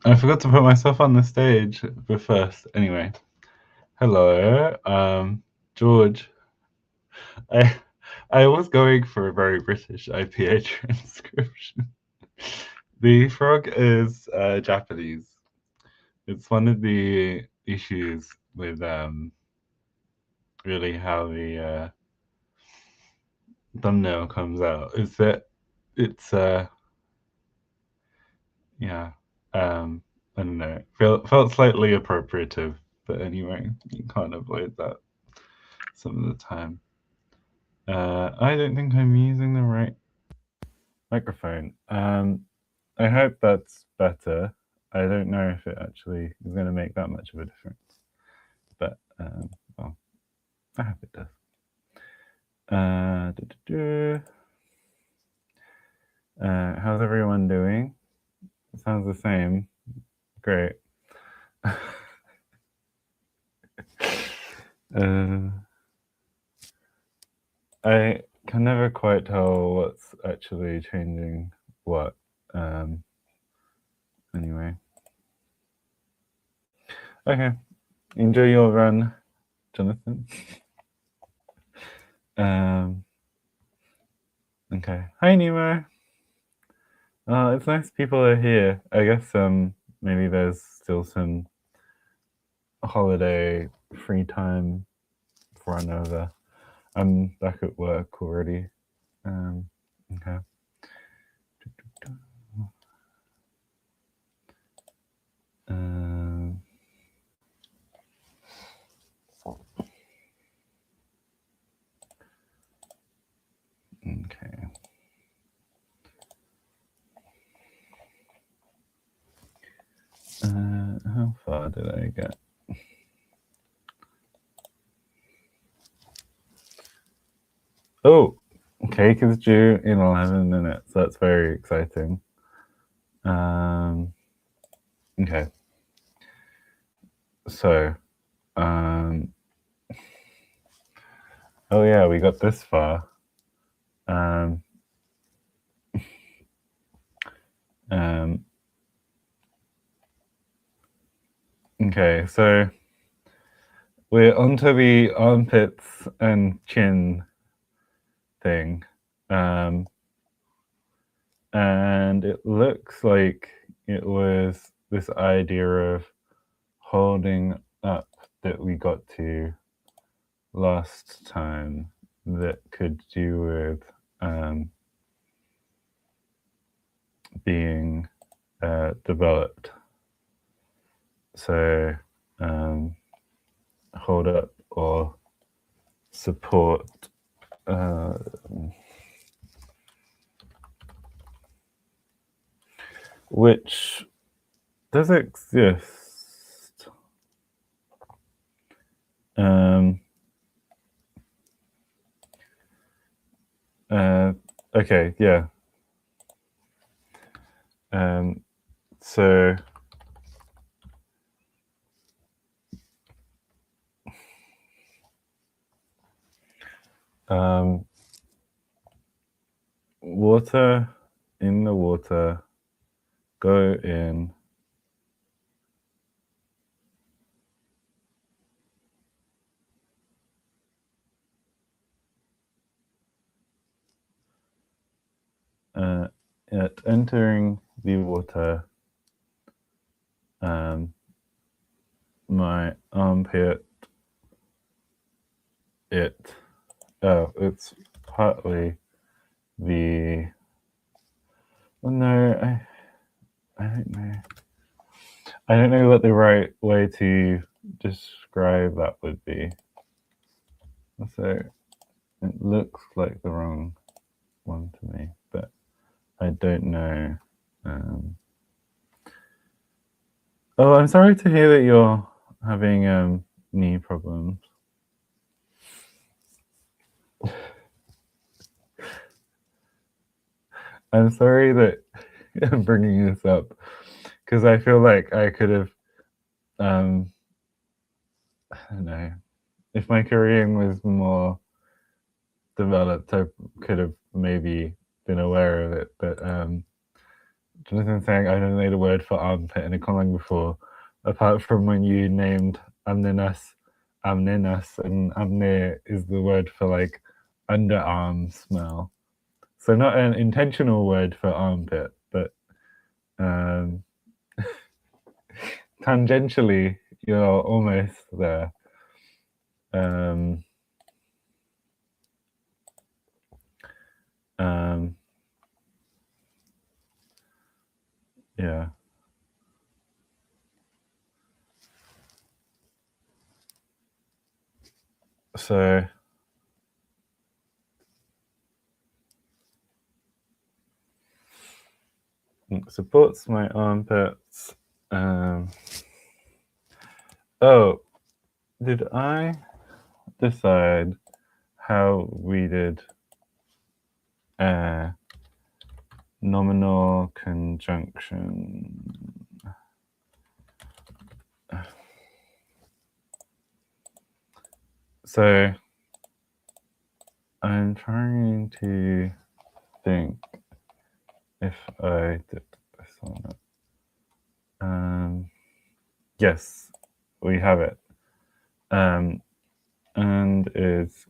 I forgot to put myself on the stage, but first, anyway. Hello, George. I I was going for a very British IPA transcription. The frog is Japanese. It's one of the issues with really how the thumbnail comes out is that it's yeah I don't know, felt slightly appropriative, but anyway, you can't avoid that some of the time. I don't think I'm using the right microphone. I hope that's better. I don't know if it actually is going to make that much of a difference, but well, I hope it does. How's everyone doing? It sounds the same. Great. I can never quite tell what's actually changing what. Anyway. Okay. Enjoy your run, Jonathan. Okay. Hi, Nemo. It's nice people are here. I guess maybe there's still some holiday free time run over. I'm back at work already. Okay. Okay. How far did I get? Oh, cake is due in 11 minutes. That's very exciting. Okay. So, oh yeah, we got this far. Okay, so we're onto the armpits and chin thing. And it looks like it was this idea of holding up that we got to last time that could do with being developed. So hold up or support which does exist. Okay, yeah. So water in the water, go in. At entering the water, my armpit, it's partly the, well, no, I don't know. I don't know what the right way to describe that would be. So it looks like the wrong one to me, but I don't know. Oh, I'm sorry to hear that you're having knee problems. I'm sorry that I'm bringing this up because I feel like I could have, I don't know, if my Korean was more developed, I could have maybe been aware of it. But Jonathan saying I don't know the word for armpit in a comment before, apart from when you named amnenas, and amne is the word for like underarm smell. So not an intentional word for armpit, but um, tangentially you're almost there. Um, um, yeah. So it supports my armpits. Oh, did I decide how we did nominal conjunction? So I'm trying to think if I did this or not. Yes, we have it. And is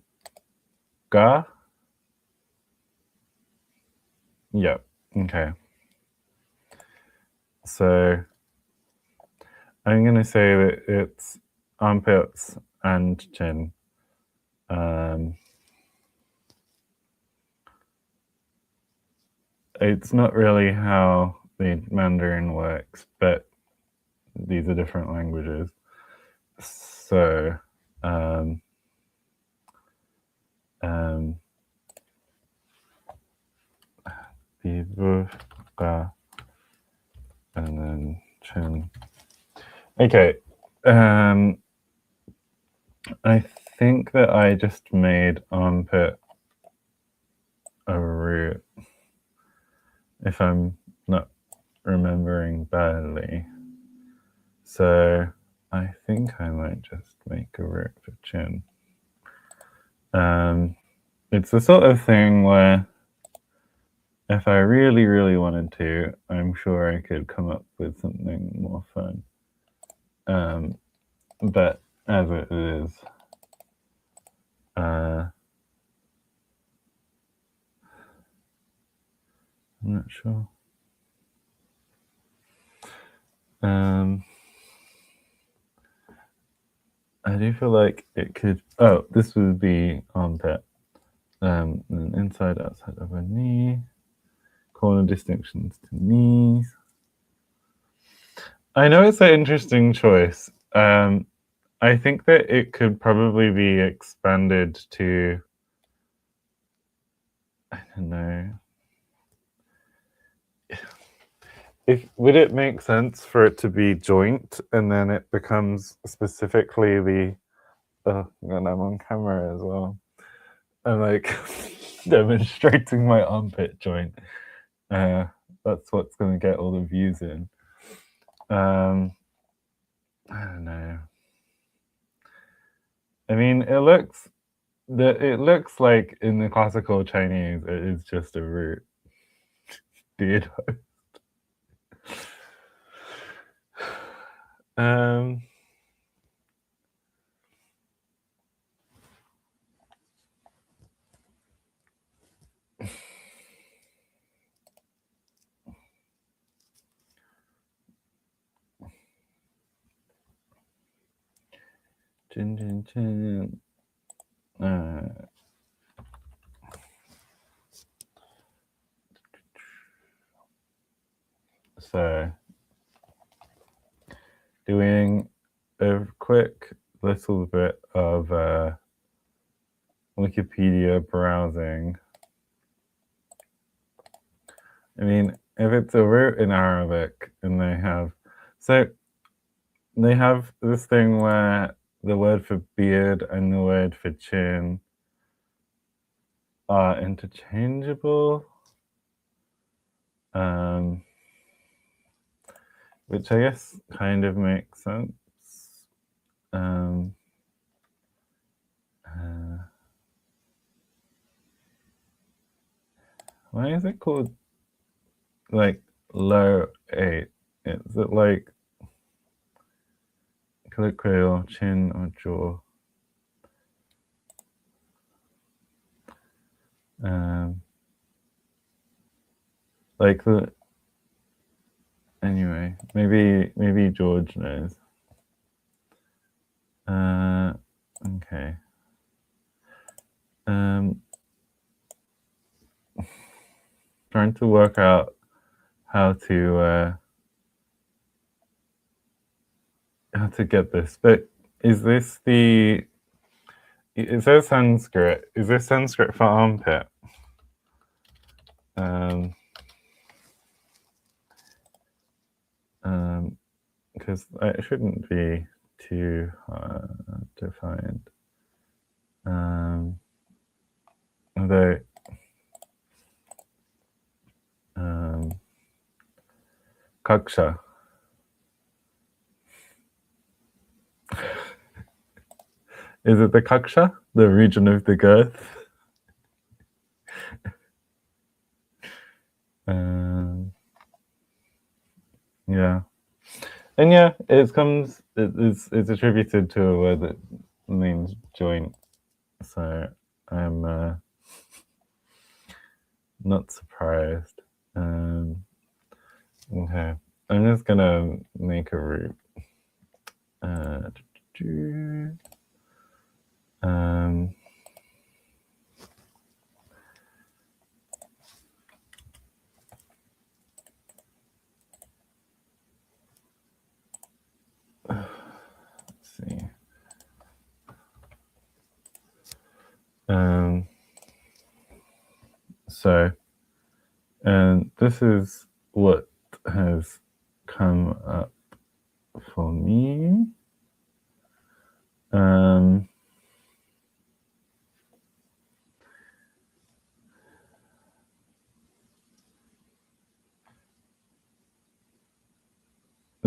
ga? Yep. Okay. So I'm going to say that it's armpits and chin. It's not really how the Mandarin works, but these are different languages. So, Bouba, and then chin. Okay. I think that I just made armpit a root, if I'm not remembering badly. So I think I might just make a root for chin. It's the sort of thing where if I really, really wanted to, I'm sure I could come up with something more fun. But as it is, I'm not sure. I do feel like it could. Oh, this would be armpit. And inside, outside of a knee. Corner distinctions to knees. I know it's an interesting choice. I think that it could probably be expanded to, I don't know. Would it make sense for it to be joint and then it becomes specifically the, oh, and I'm on camera as well. I'm like demonstrating my armpit joint. That's what's going to get all the views in. I don't know. I mean, it looks like in the classical Chinese, it is just a root. Dude. Chin, chin, chin. So, doing a quick little bit of Wikipedia browsing. I mean, if it's a root in Arabic and they have this thing where the word for beard and the word for chin are interchangeable, which I guess kind of makes sense. Why is it called like low 8. Is it like colloquial, chin, or jaw? Like the anyway, maybe George knows. Okay. Trying to work out how to get this, but is this the? Is there Sanskrit? Is there Sanskrit for armpit? Because it shouldn't be too hard to find. Although Kaksha. Is it the Kaksha? The region of the girth? Yeah. And yeah, it's attributed to a word that means joint. So I'm not surprised. Okay. I'm just gonna make a root. Let's see. So, and this is what has come up for me. There's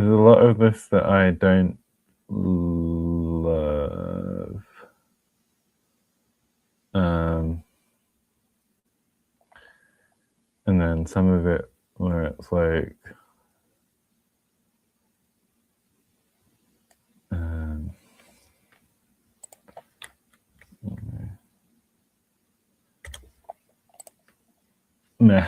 a lot of this that I don't love. And then some of it where it's like, meh.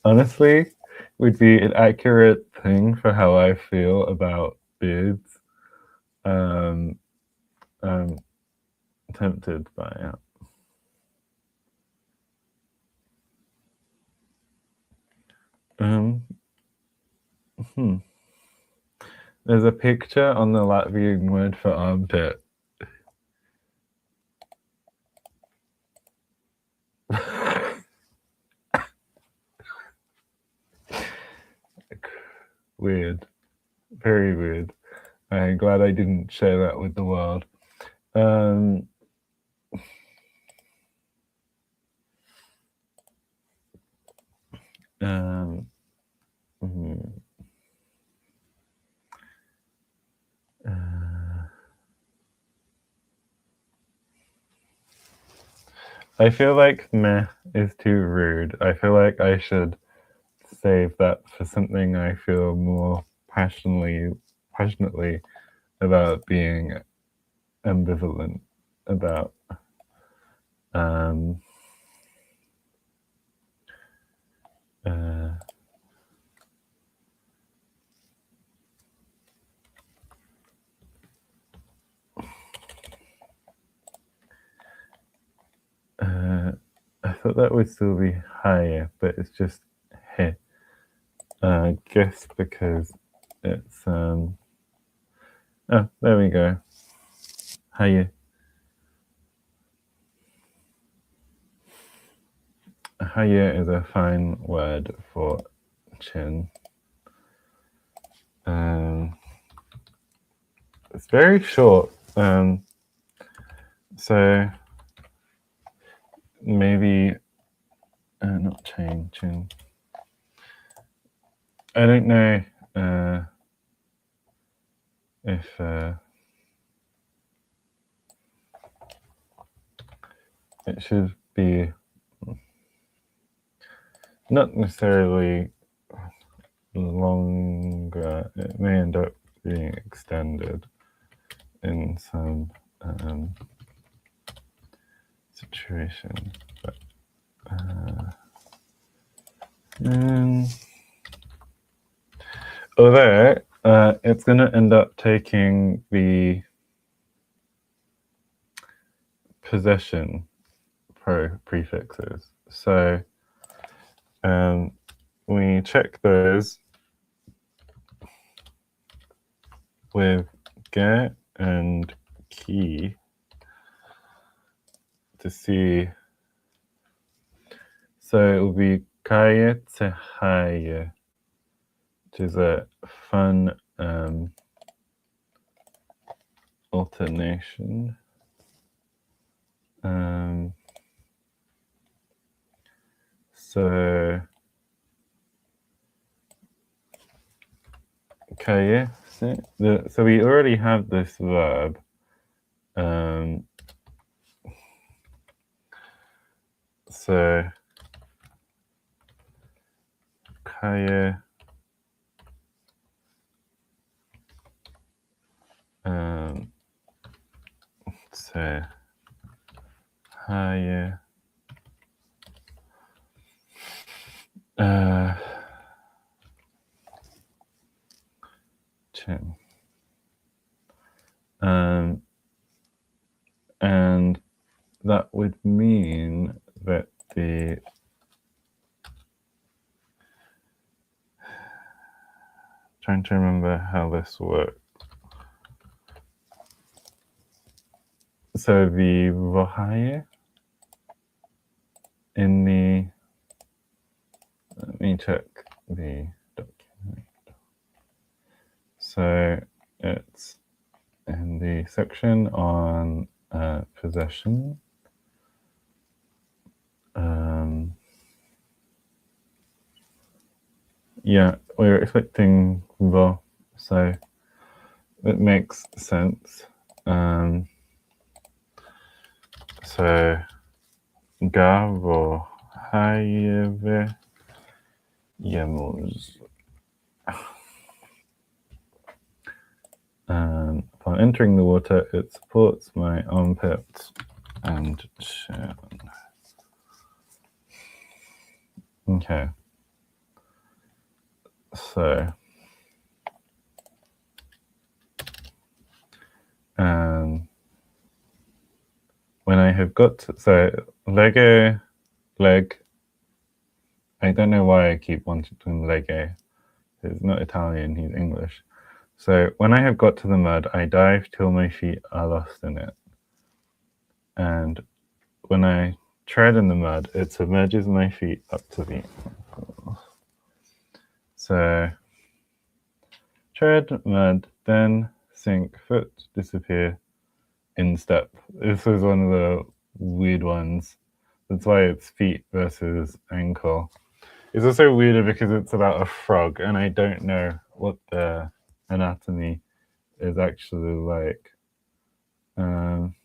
Honestly, would be an accurate thing for how I feel about beards. I'm tempted by it. There's a picture on the Latvian word for armpit. Weird. Very weird. I'm glad I didn't share that with the world. I feel like meh is too rude. I feel like I should save that for something I feel more passionately about being ambivalent about. I thought that would still be higher, but it's just hey. I guess because it's oh, there we go. Higher. Higher is a fine word for chin. It's very short. So maybe not chain, chin. I don't know if it should be not necessarily longer. It may end up being extended in some situation. But, although it's going to end up taking the possession prefixes. So we check those with ge and ki to see. So it will be kaye to haye, which is a fun alternation. So kaye. So we already have this verb. So kaye so haye chin. And that would mean that the trying to remember how this works. So the vohaye in the, let me check the document. So it's in the section on possession. Yeah, we're expecting vo, so it makes sense. So ga vo hayeve yemos. Upon entering the water, it supports my armpits and chin. Okay. So, when I have got to, so lege, leg. I don't know why I keep wanting to lege. He's not Italian, he's English. So when I have got to the mud, I dive till my feet are lost in it. And when I tread in the mud, it submerges my feet up to the ankles. So tread, mud, then sink, foot, disappear, instep. This is one of the weird ones. That's why it's feet versus ankle. It's also weirder because it's about a frog, and I don't know what the anatomy is actually like. I'm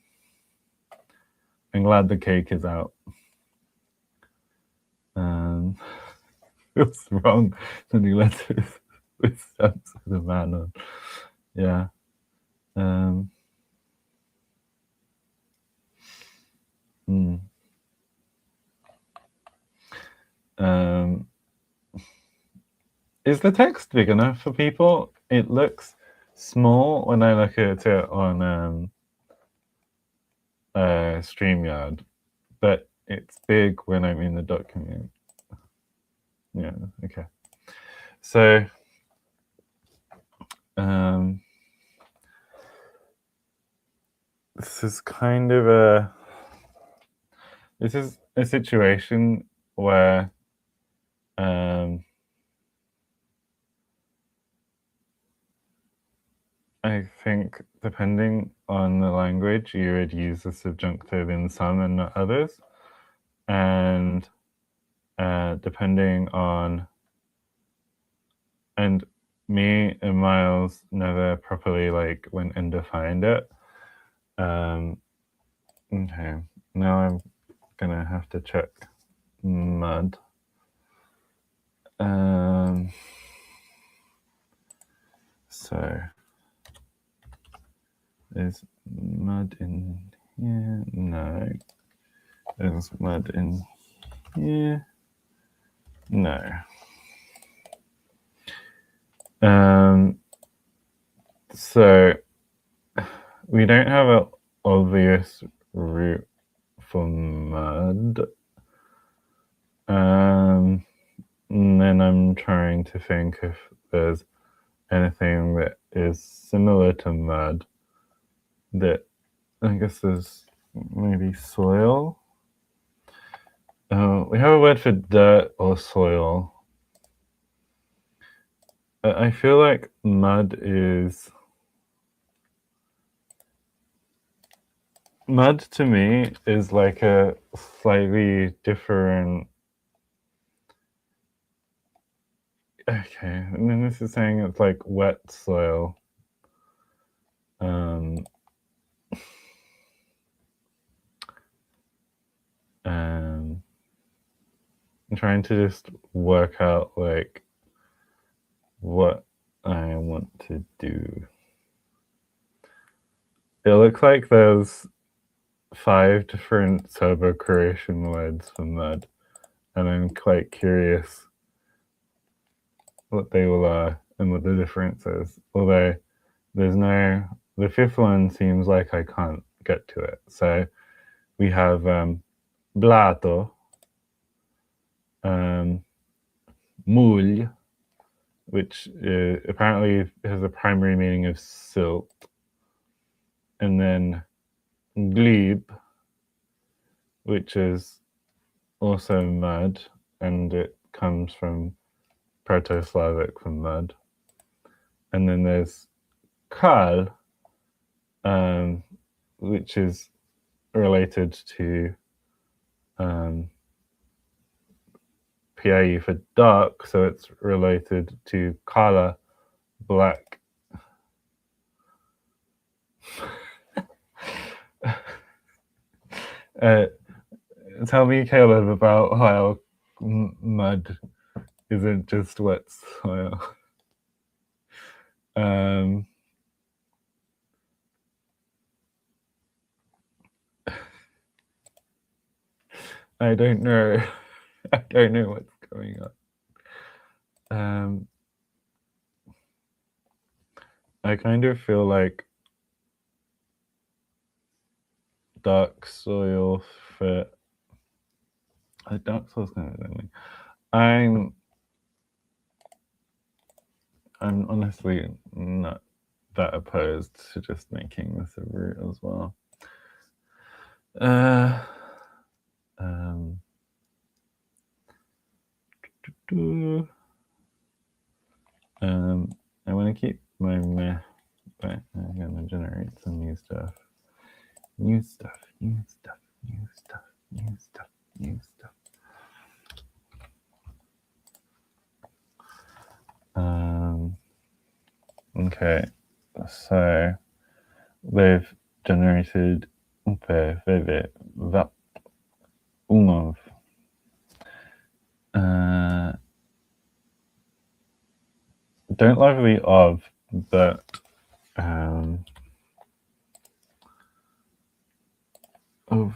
glad the cake is out. What's wrong? And he let his sense of the man on. Yeah. Is the text big enough for people? It looks small when I look at it on StreamYard, but it's big when I'm in the document. Yeah, okay. So this is kind of a situation where I think depending on the language, you would use the subjunctive in some and not others. And depending on, and me and Miles never properly like went and defined it. Okay, now I'm gonna have to check mud. So there's mud in here. No. There's mud in here. No. So we don't have an obvious root for mud. And then I'm trying to think if there's anything that is similar to mud that I guess there's maybe soil. We have a word for dirt or soil. I feel like mud to me is like a slightly different. Okay, and then this is saying it's like wet soil. I'm trying to just work out like what I want to do. It looks like there's 5 different server creation words for mud, and I'm quite curious what they all are and what the difference is. Although there's no, the 5th one seems like I can't get to it. So we have blato, mul, which apparently has a primary meaning of silt, and then glebe, which is also mud, and it comes from Proto-Slavic for mud. And then there's kal, which is related to PIE for dark, so it's related to kala, black. Tell me, Caleb, about how mud isn't just wet soil. I don't know. I don't know what's going on. I kind of feel like dark soil fit. Dark soil's kind of lonely. I'm honestly not that opposed to just making this a root as well. I want to keep my meh, but I'm gonna generate some new stuff. New stuff, new stuff, new stuff, new stuff, new stuff. Okay, so they've generated umov. Don't love the of, but of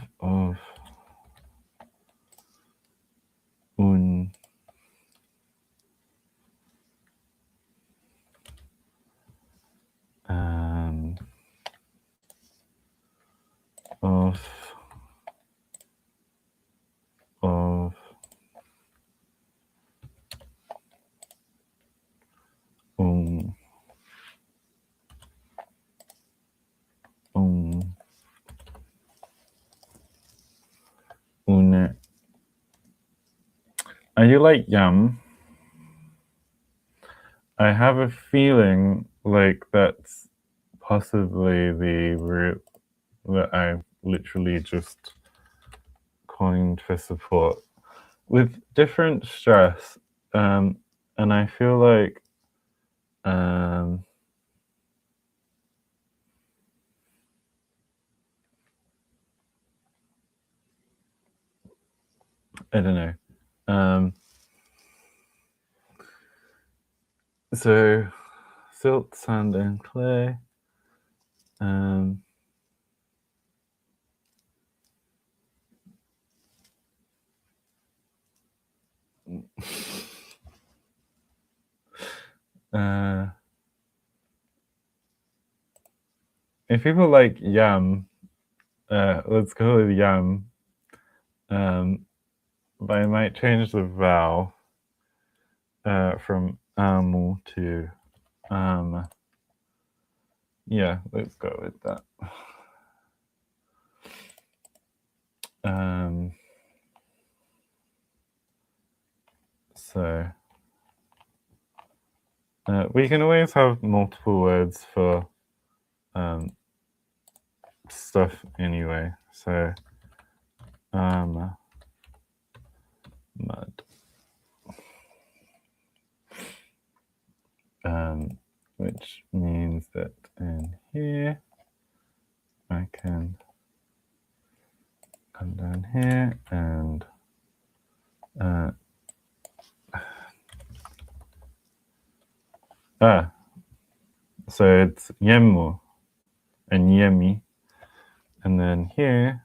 un of une. Are you like yum? I have a feeling like that's possibly the root that I literally just coined for support with different stress. And I feel like I don't know. So silt, sand, and clay. If people like yam, let's go with yam. But I might change the vowel from amu to yeah, let's go with that. So we can always have multiple words for stuff anyway. So mud. Which means that in here I can come down here and so it's yemu and yemi, and then here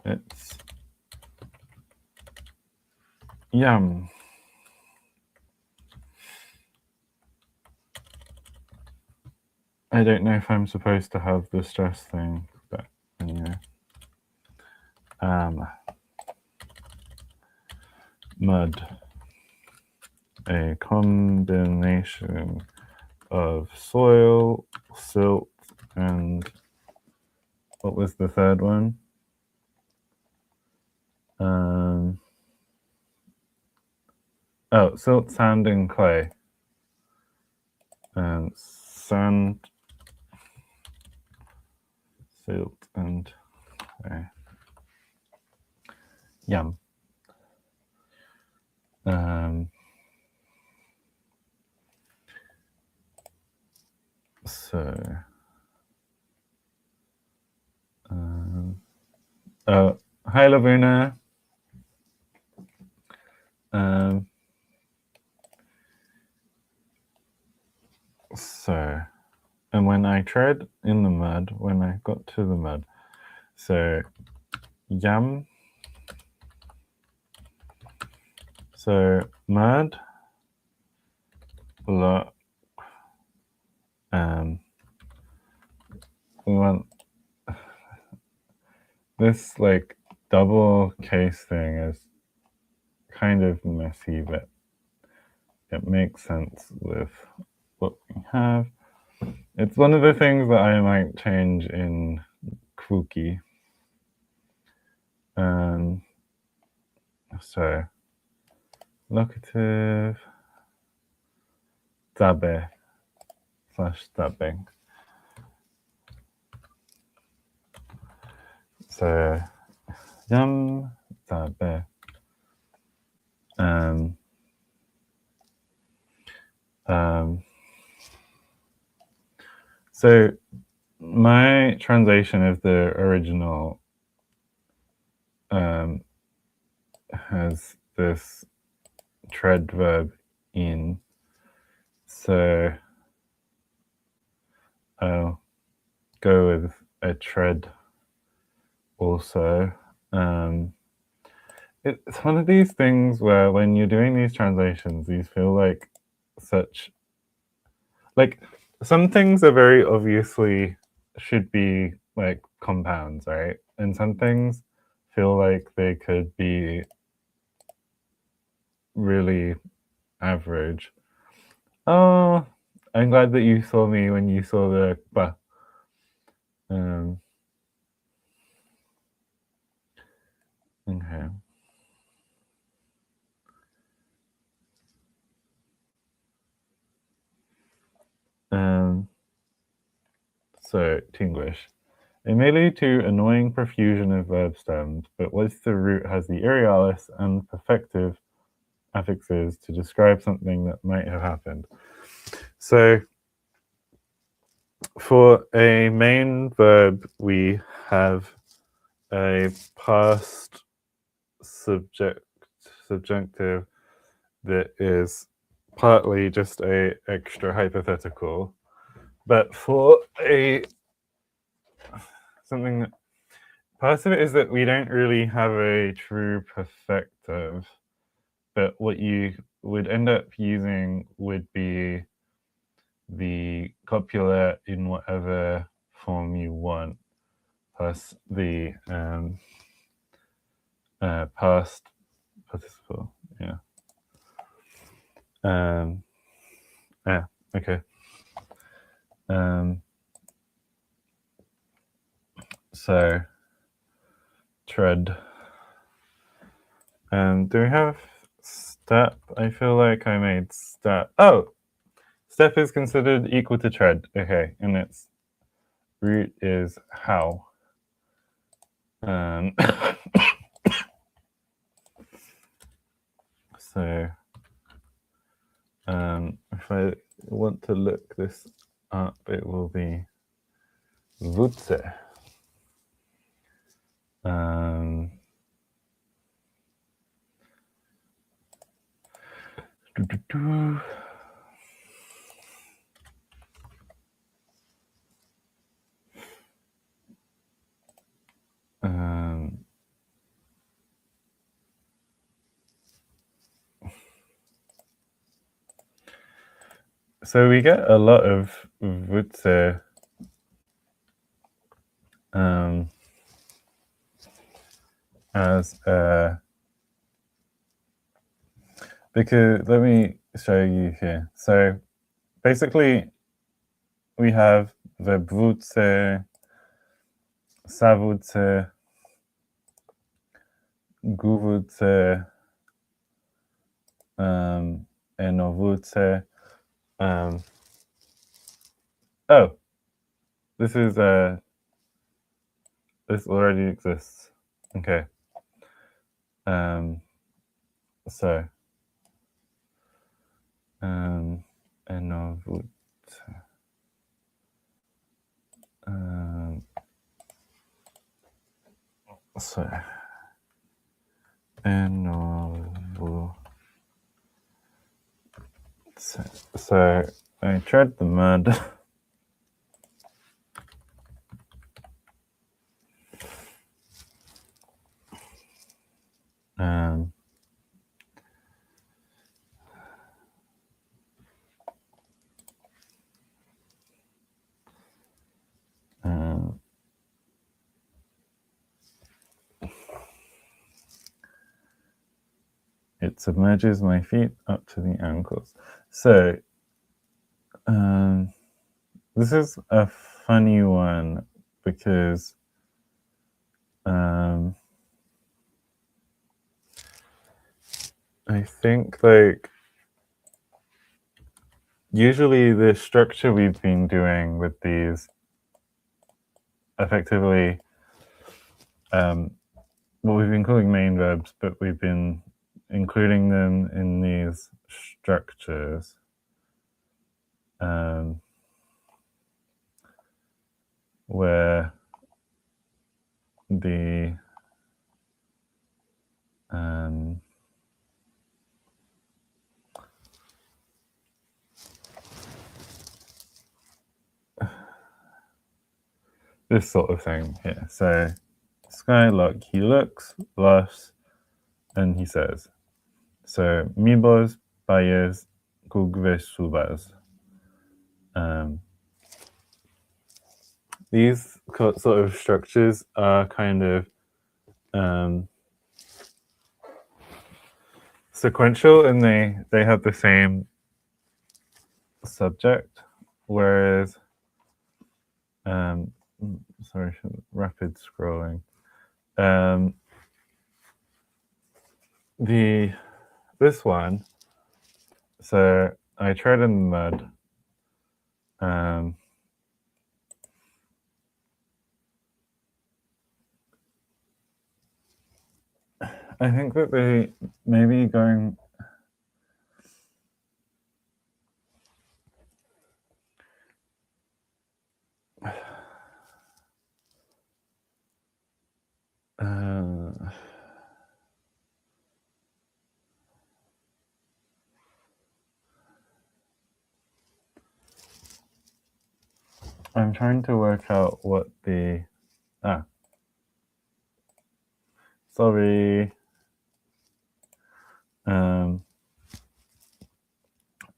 it's yum. I don't know if I'm supposed to have the stress thing, but anyway. Mud. A combination of soil, silt, and what was the third one? Oh, silt, sand, and clay. And sand, silt, and clay. Yum. So, oh, hi, Lavuna. So, and when I tread in the mud, when I got to the mud, so yum. So mud, block, we want this like double case thing is kind of messy, but it makes sense with what we have. It's one of the things that I might change in Kuki. So locative tabe / tabbing. So yum tabe. So my translation of the original has this tread verb in. So I'll go with a tread also. It's one of these things where when you're doing these translations, you feel like such, like some things are very obviously should be like compounds, right? And some things feel like they could be really average. Oh, I'm glad that you saw me when you saw the ba. Okay. So, Tinglish. It may lead to annoying profusion of verb stems, but once the root has the arealis and perfective affixes to describe something that might have happened. So, for a main verb, we have a past subjunctive that is partly just a extra hypothetical, but for something, part of it is that we don't really have a true perfective, but what you would end up using would be the copula in whatever form you want, plus the past participle. Yeah. Yeah. Okay. So tread. Do we have step? I feel like I made step. Oh, step is considered equal to tread. Okay, and its root is how. So if I want to look this up, it will be Wutze. So we get a lot of Wutze as because let me show you here. So basically we have the Wutze, Savutze, Guvutze, Enovutze. Oh, this is this already exists. Okay. So Enovutze. So Enovutze. So I tread the mud. It submerges my feet up to the ankles. So this is a funny one because I think like usually the structure we've been doing with these effectively what we've been calling main verbs, but we've been including them in these structures. Where the this sort of thing here. So Skylark, he looks, laughs, and he says. So Mibos, Bayes, Gugves, Subas. These sort of structures are kind of sequential, and they have the same subject, whereas sorry, rapid scrolling. This one, so I tread in the mud. I think that they maybe going I'm trying to work out what the... Sorry.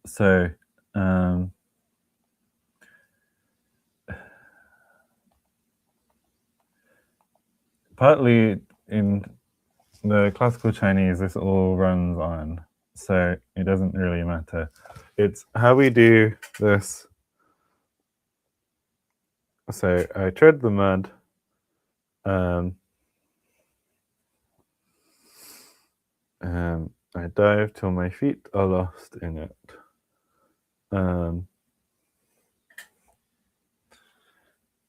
So, partly in the classical Chinese, this all runs on, so it doesn't really matter. It's how we do this. So I tread the mud. I dive till my feet are lost in it.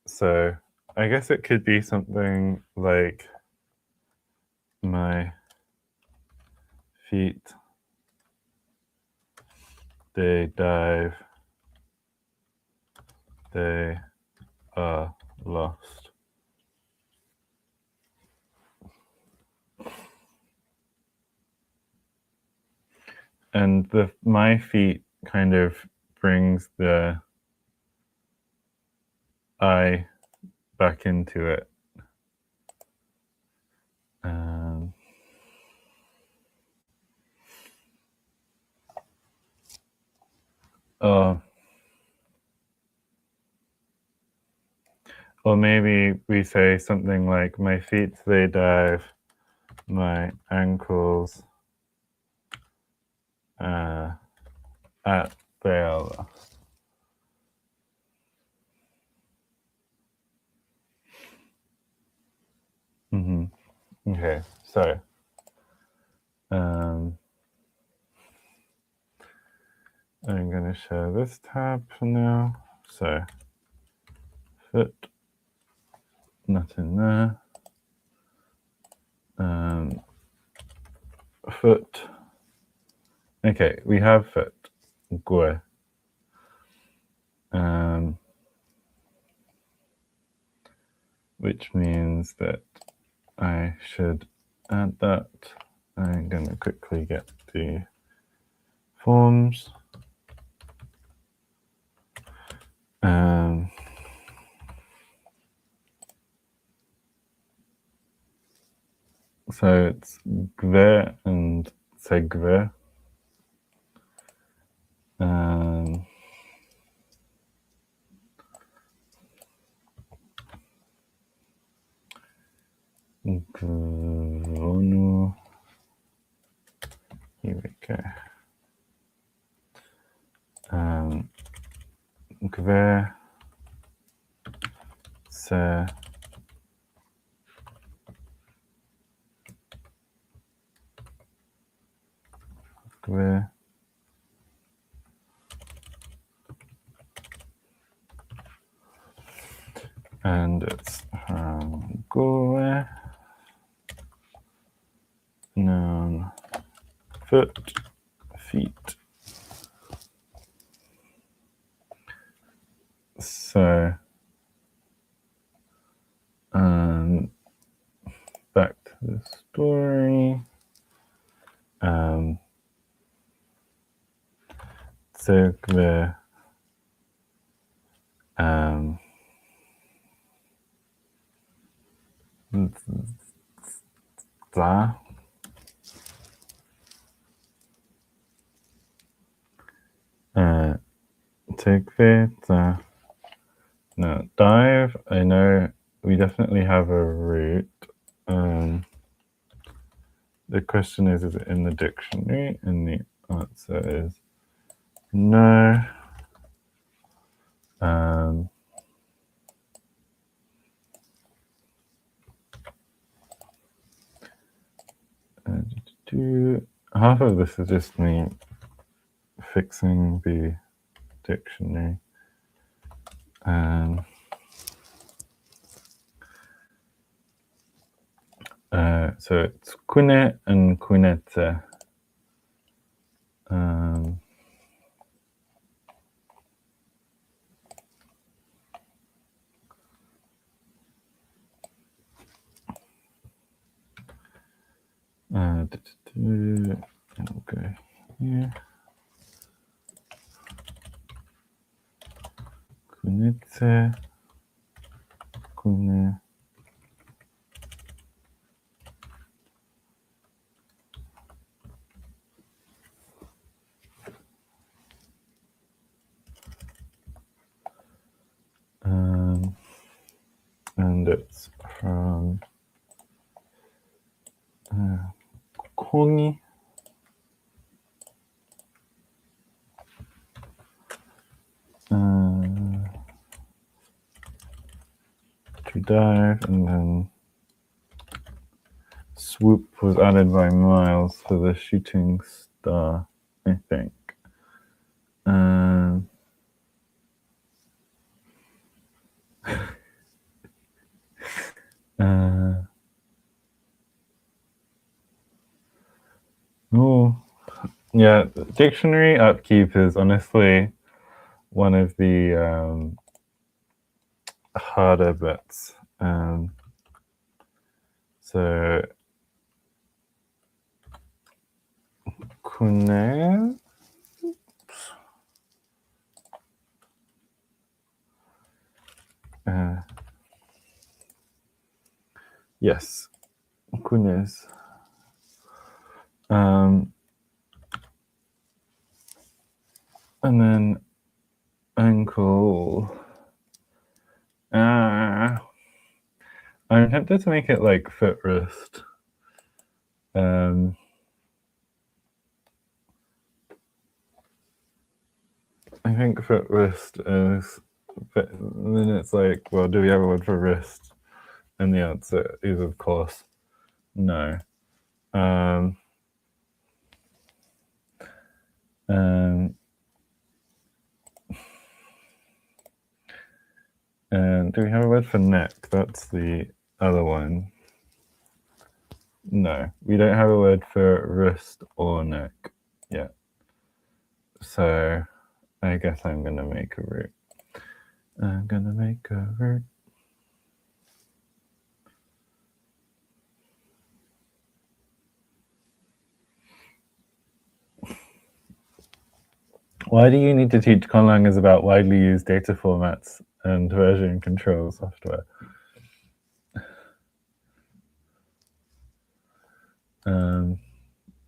So I guess it could be something like my feet, they dive, they are lost. And my feet kind of brings the I back into it. Or maybe we say something like, my feet, they dive, my ankles they are lost. Okay, so I'm going to share this tab for now. So foot, nothing there. Foot. Okay, we have foot. Gue. Which means that I should add that. I'm going to quickly get the forms. So it's gve and segve. Gvonu. Here we go. Gve se gve and it's goe noun foot feet. So back to the story. Segve za segve za. Now dive, I know we definitely have a root. The question is it in the dictionary? And the answer is no. Half of this is just me fixing the dictionary. So it's kune and kunete. Okay, here. Kunete. Se kune. And it's from Kongi. To dive, and then swoop was added by Miles for the shooting star, I think. Oh, yeah. Dictionary upkeep is honestly one of the harder bits. So, kune. Yes, kunes. And then ankle. I'm tempted to make it like foot wrist. I think foot wrist is, but then it's like, well, do we have a word for wrist? And the answer is, of course, no. And do we have a word for neck? That's the other one. No, we don't have a word for wrist or neck yet. So I guess I'm going to make a root. I'm going to make a root. Why do you need to teach conlangers about widely used data formats and version control software?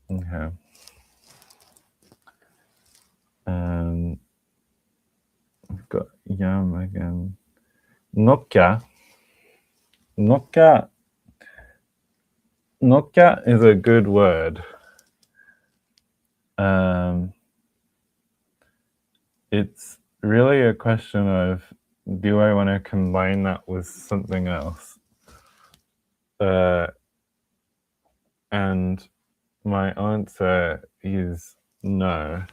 Okay. I've got yam again. Nokia. Nokia is a good word. It's really a question of, do I want to combine that with something else? And my answer is no.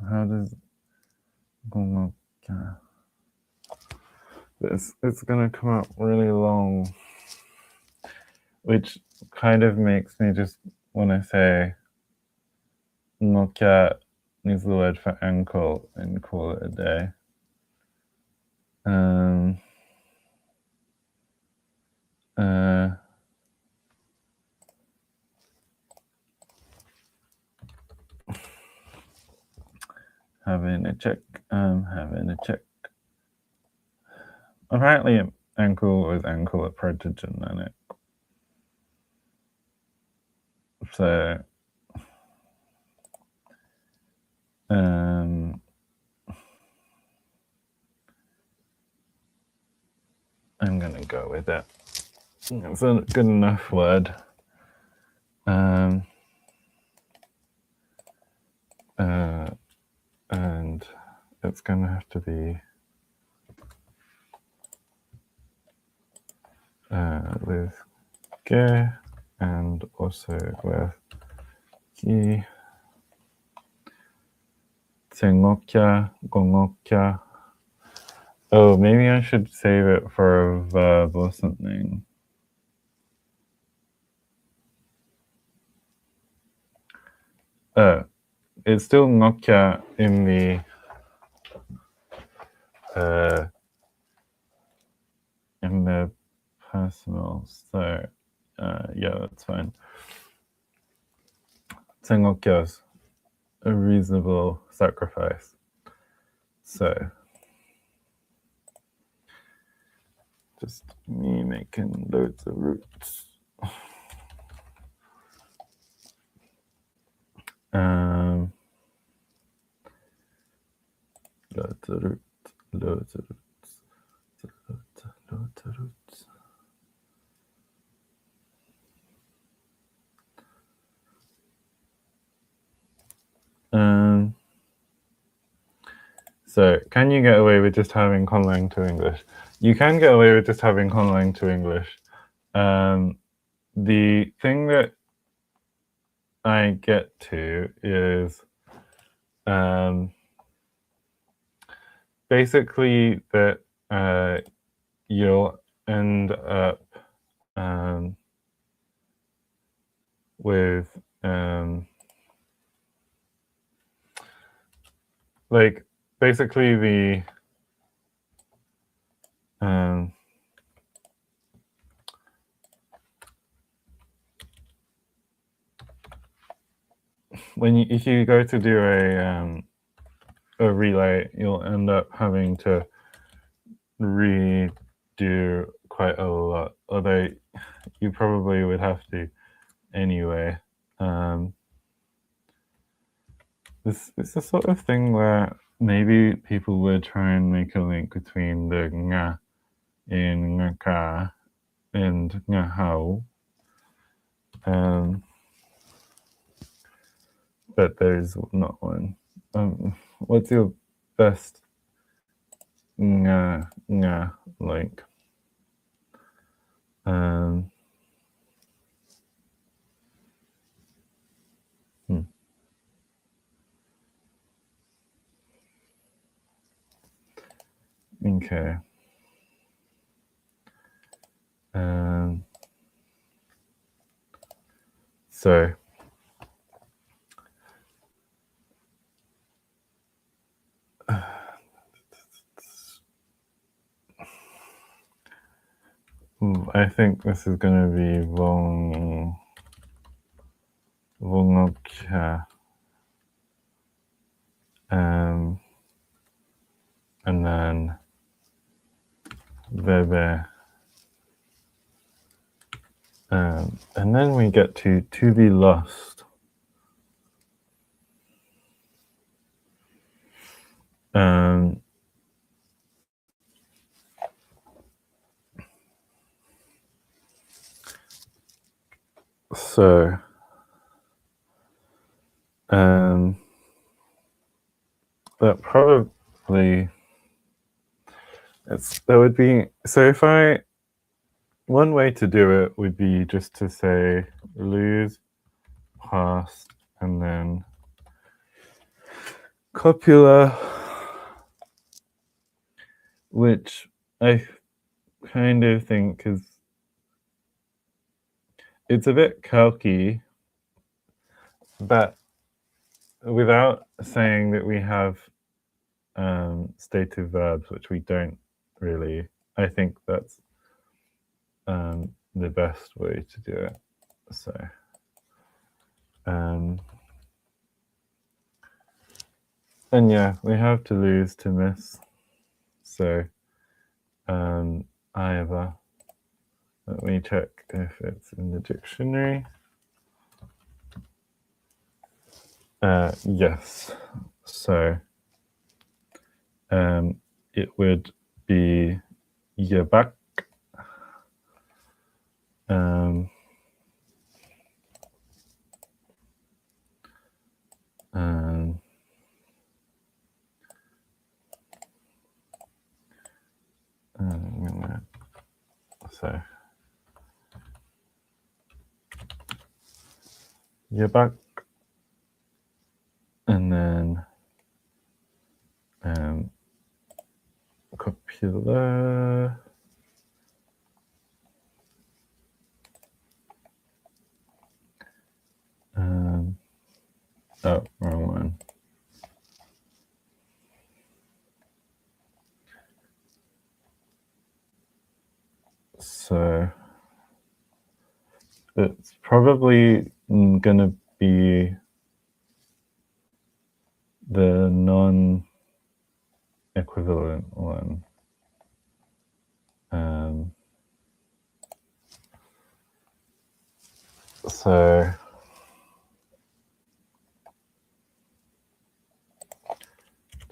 How does it's gonna come out really long, which kind of makes me just want to say Nokia is the word for ankle and call it a day. Having a check. Apparently, ankle was ankle at protogenetic. So, I'm gonna go with it. It's a good enough word. And it's gonna have to be with ge and also with ki. Tsengokya, gongokya. Oh, maybe I should save it for a verb or something. It's still ngokya in the personal, so yeah, that's fine. 생각해서 a reasonable sacrifice. So just me making loads of roots. Loads of roots, loads of roots, loads of roots. So, can you get away with just having conlang to English? You can get away with just having conlang to English. The thing that I get to is basically that you'll end up with like basically the if you go to do a relay, you'll end up having to redo quite a lot, although you probably would have to anyway. This is the sort of thing where maybe people would try and make a link between the nga in nga ka and nga hao. But there's not one. What's your best nga link? Okay. So I think this is going to be Vongokya. And then Bebe. And then we get to be lost. So that probably there would be, so if one way to do it would be just to say lose past and then copula, which I kind of think is, it's a bit calky, but without saying that we have stative verbs, which we don't really, I think that's the best way to do it. So and yeah, we have to lose to miss. So either, let me check if it's in the dictionary. Yes. So it would be yabak. So yabak, and then copula. Oh, wrong one. So it's probably gonna be the non-equivalent one. So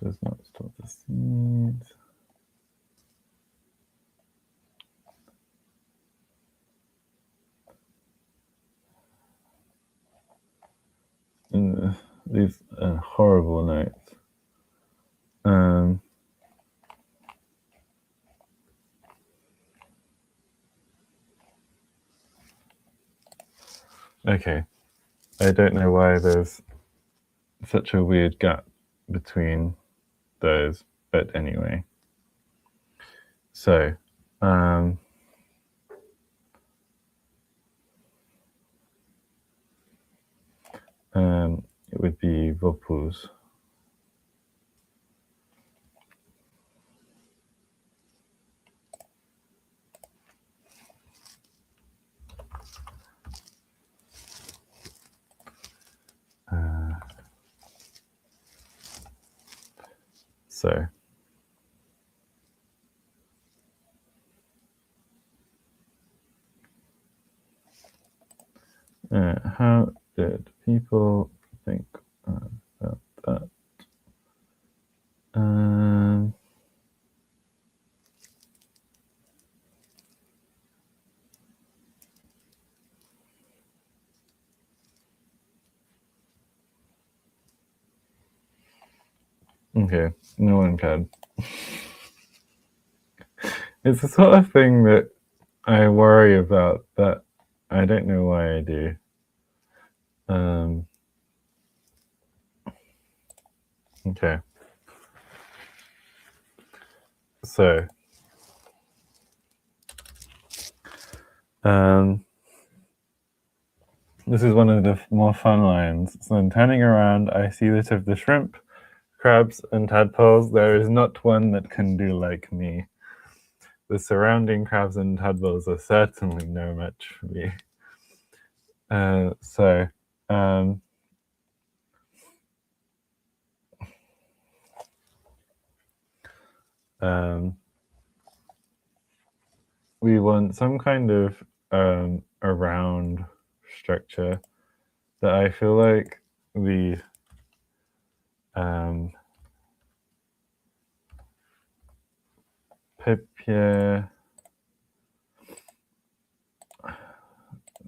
does not stop the seeds. These horrible notes. Okay, I don't know why there's such a weird gap between those, but anyway. So, it would be Vopus. So, how did people think about that? Okay, no one can. It's the sort of thing that I worry about, but I don't know why I do. Okay. So, this is one of the more fun lines. So, in turning around, I see that of the shrimp, crabs, and tadpoles, there is not one that can do like me. The surrounding crabs and tadpoles are certainly no match for me. We want some kind of around structure that I feel like the papier,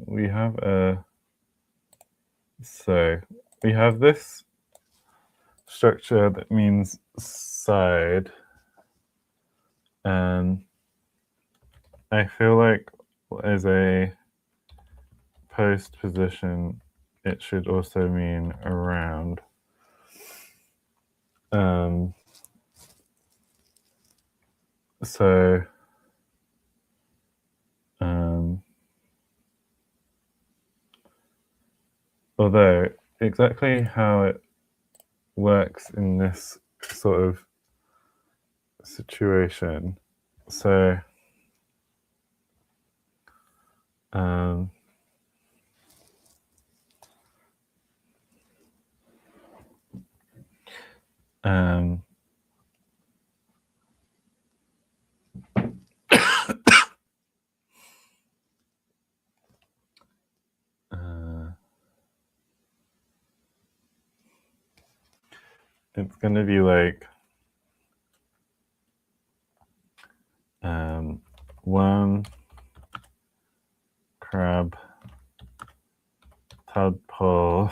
we have we have this structure that means side, and I feel like as a post position it should also mean around. Although exactly how it works in this sort of situation, so it's going to be like worm, crab, tadpole,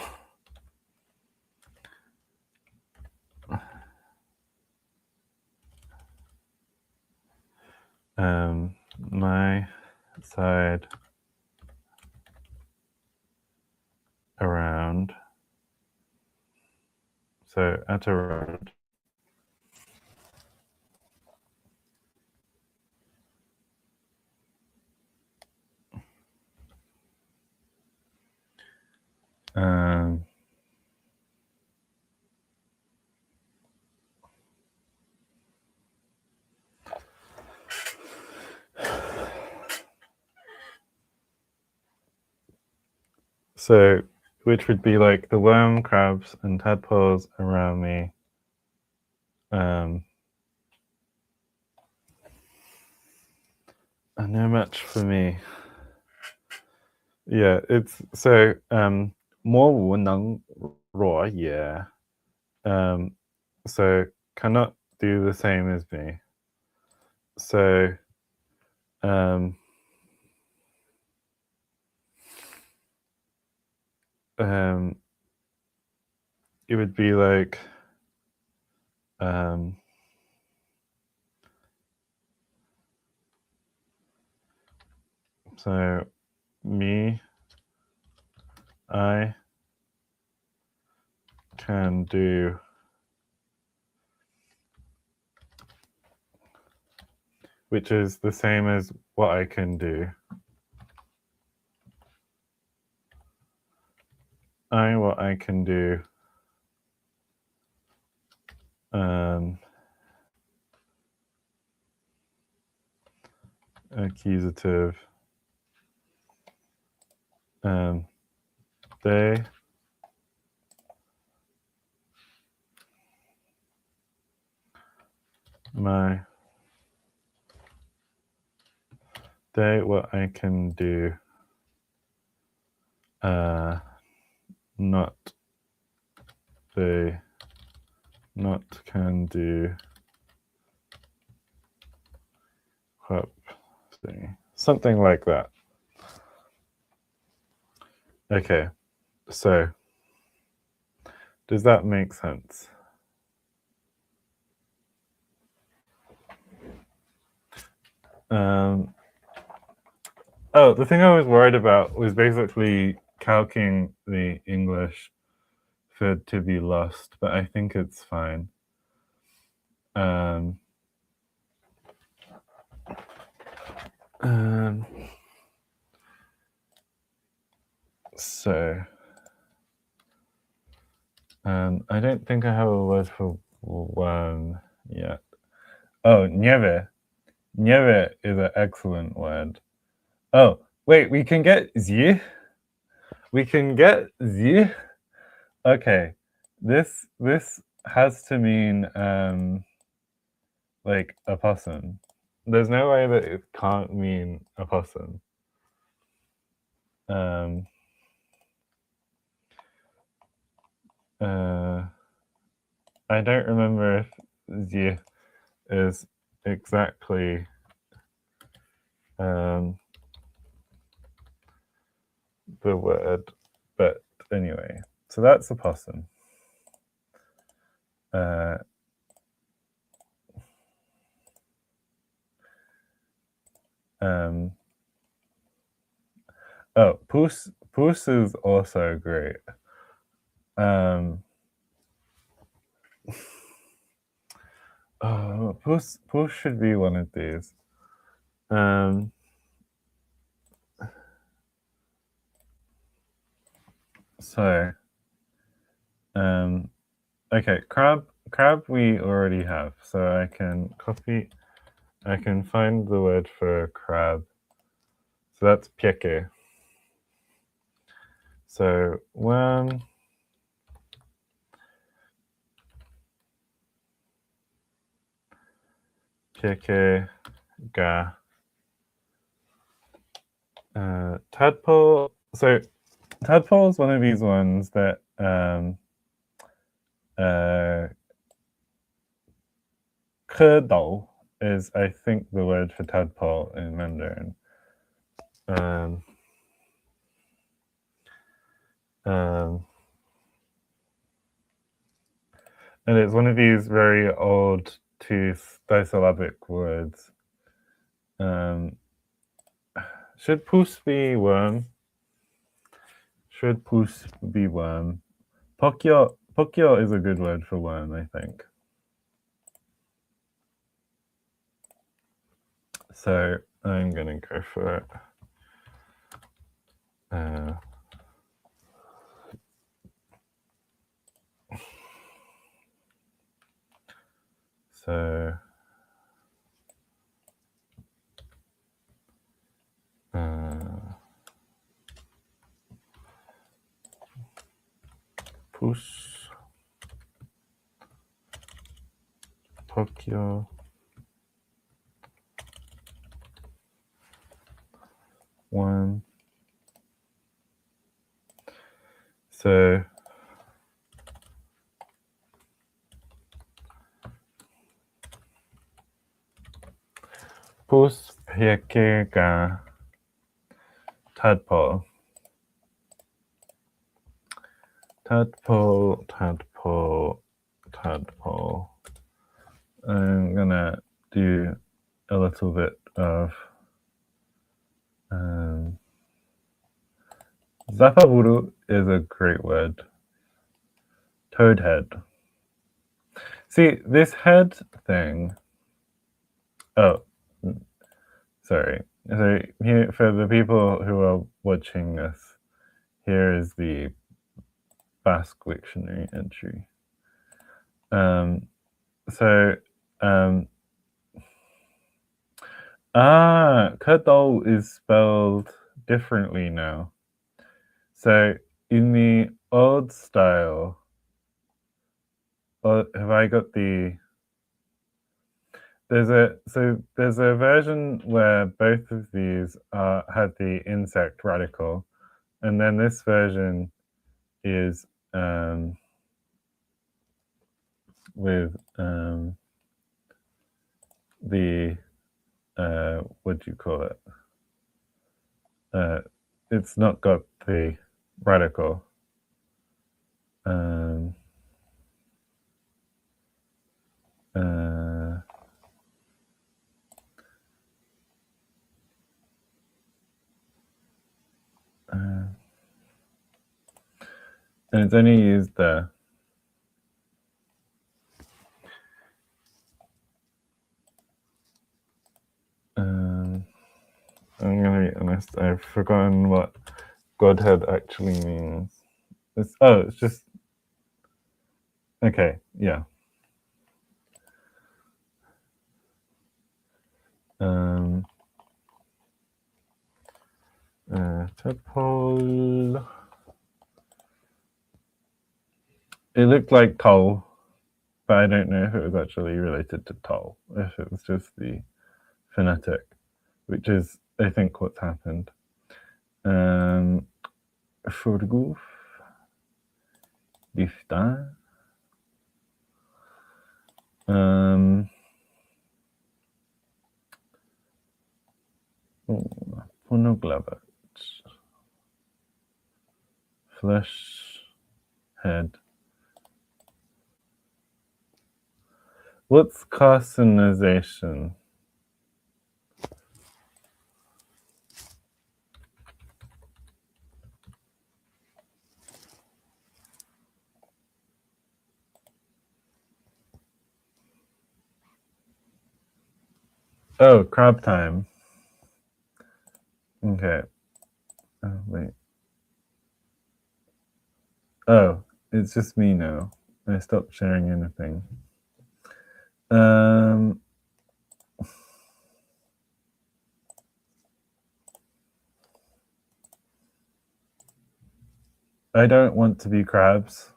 my side around, so at around, so which would be like the worm, crabs, and tadpoles around me. Are no match for me. Yeah, it's so 摸无能若也. So cannot do the same as me. So it would be like so me, I can do, which is the same as what I can do. What I can do. Accusative. They. My. They, what I can do. Not. They. Not can do. Something like that. Okay, so does that make sense? Oh, the thing I was worried about was basically calcing the English for to be lost, but I think it's fine. So I don't think I have a word for worm yet. Oh, nieve. Nieve is an excellent word. Oh, wait, we can get zi. We can get zi. Okay, this has to mean like a possum. There's no way that it can't mean a possum. I don't remember if zi is exactly the word, but anyway, so that's a possum. Oh, Puss is also great. Oh, Puss should be one of these. So, okay, crab we already have, so I can copy. I can find the word for crab. So that's pieke. So worm. Pieke ga. Tadpole. So tadpole is one of these ones that kedao is, I think, the word for tadpole in Mandarin. And it's one of these very old tooth disyllabic words. Should puss be worm? Should puss be worm? Pokyo is a good word for worm, I think. So I'm gonna go for it. So push, Tokyo, one. So push pekega tadpole. Tadpole, tadpole, tadpole. I'm gonna do a little bit of Zapaburu is a great word. Toad head. See, this head thing. Oh, sorry. So here, for the people who are watching this, here is the Basque dictionary entry. Kadol is spelled differently now. So in the old style, have I got the? There's a version where both of these had the insect radical, and then this version is with the what do you call it? It's not got the radical. And it's only used there. I'm gonna be honest, I've forgotten what Godhead actually means. It's just okay, yeah. Tadpole. It looked like toll, but I don't know if it was actually related to toll, if it was just the phonetic, which is, I think, what's happened. Forgoof, Difta. Pornoglavet. Flesh head. What's carcinization? Oh, crab time. Okay. Oh, wait. Oh, it's just me now. I stopped sharing anything. I don't want to be crabs.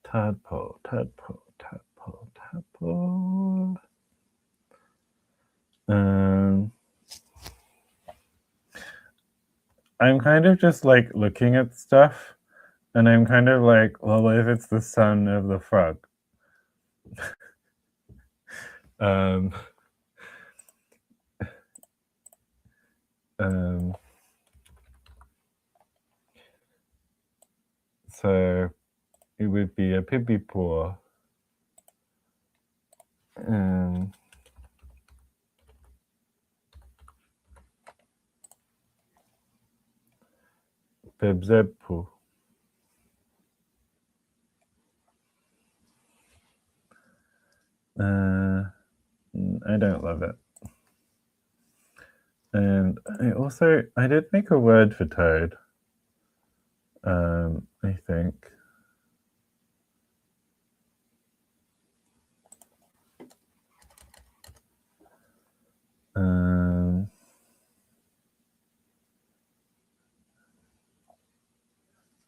Tadpole, tadpole, tadpole, tadpole. I'm kind of just like looking at stuff, and I'm kind of like, well, what if it's the son of the frog? So it would be a pipipoor. Bebzepu. I don't love it. And I did make a word for toad. I think.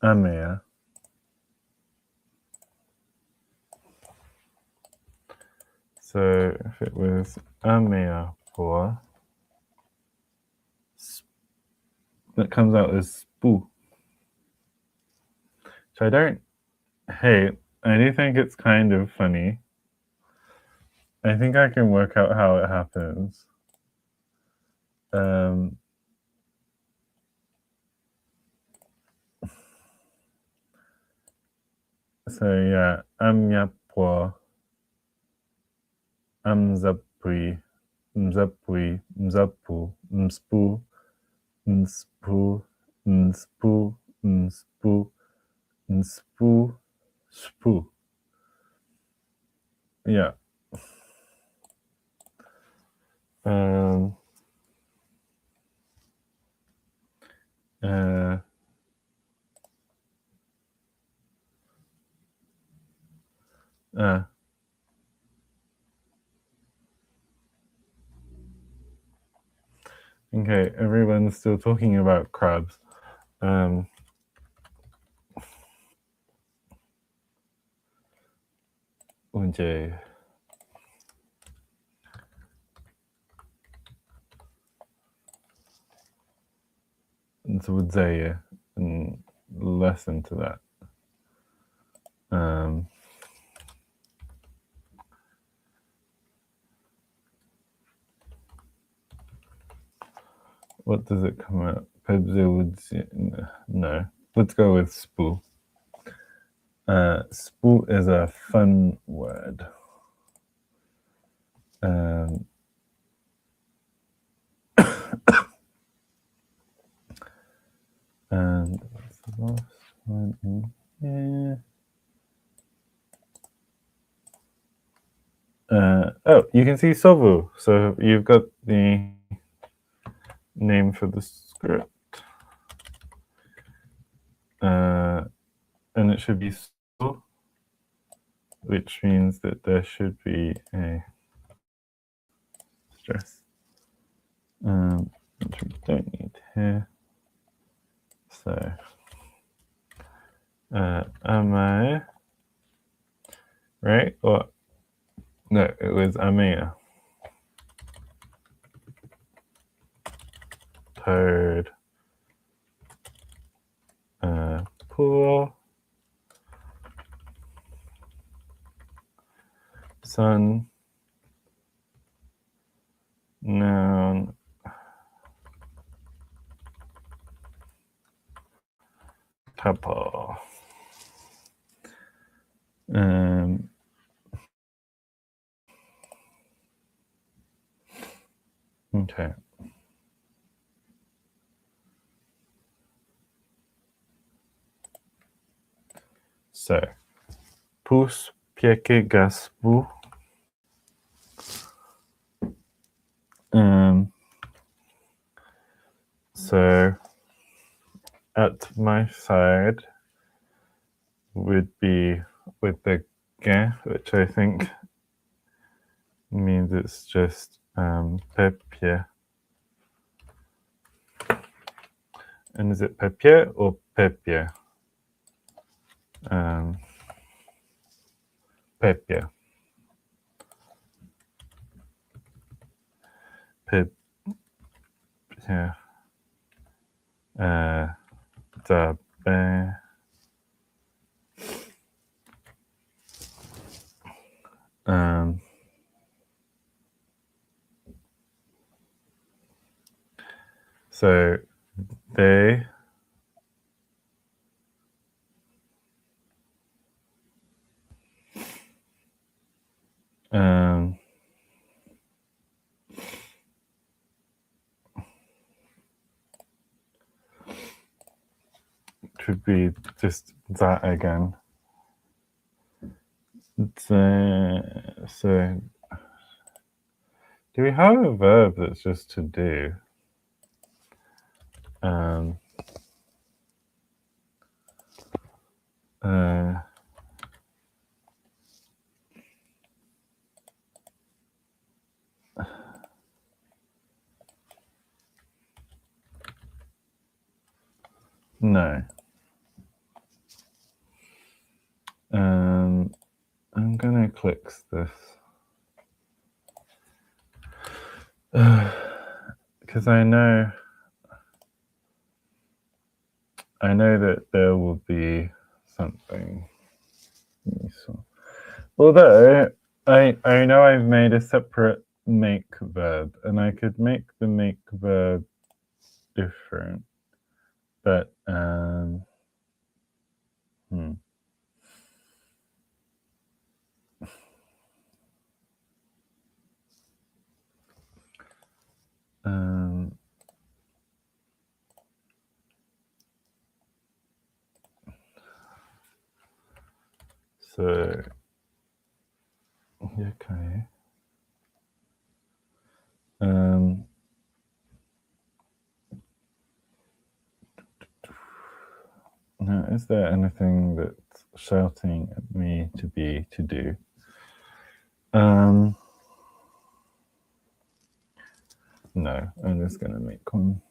Amea. So if it was Amea for, that comes out as Spoo. Which I don't hate. I do think it's kind of funny. I think I can work out how it happens. So yeah, Amyapwa, Amzapui, Mzapui, Mzapu, Mspu, Mspu, Mspu, Mspu, Mspu, Spu. Yeah. Okay, everyone's still talking about crabs. Unje. Zwodzeye, and listen to that. What does it come out? No. Let's go with Spoo. Spoo is a fun word. And what's the last one in here? Oh, you can see Sovu. So you've got the name for the script. And it should be Sovu, which means that there should be a stress. Which we don't need here. So, am I right? Or no, it was Amea. Toad. Pool. Sun. Noun. Couple. Okay. So, pus pieke gaspu. So, at my side would be with the ge, which I think means it's just papier. And is it papier or papier? Papier. Papier. The so they should be just that again. So do we have a verb that's just to do? No. I'm gonna click this. Because I know that there will be something useful. Although I know I've made a separate make verb, and I could make the make verb different, but so okay. Now, is there anything that's shouting at me to do? No, I'm just gonna make one.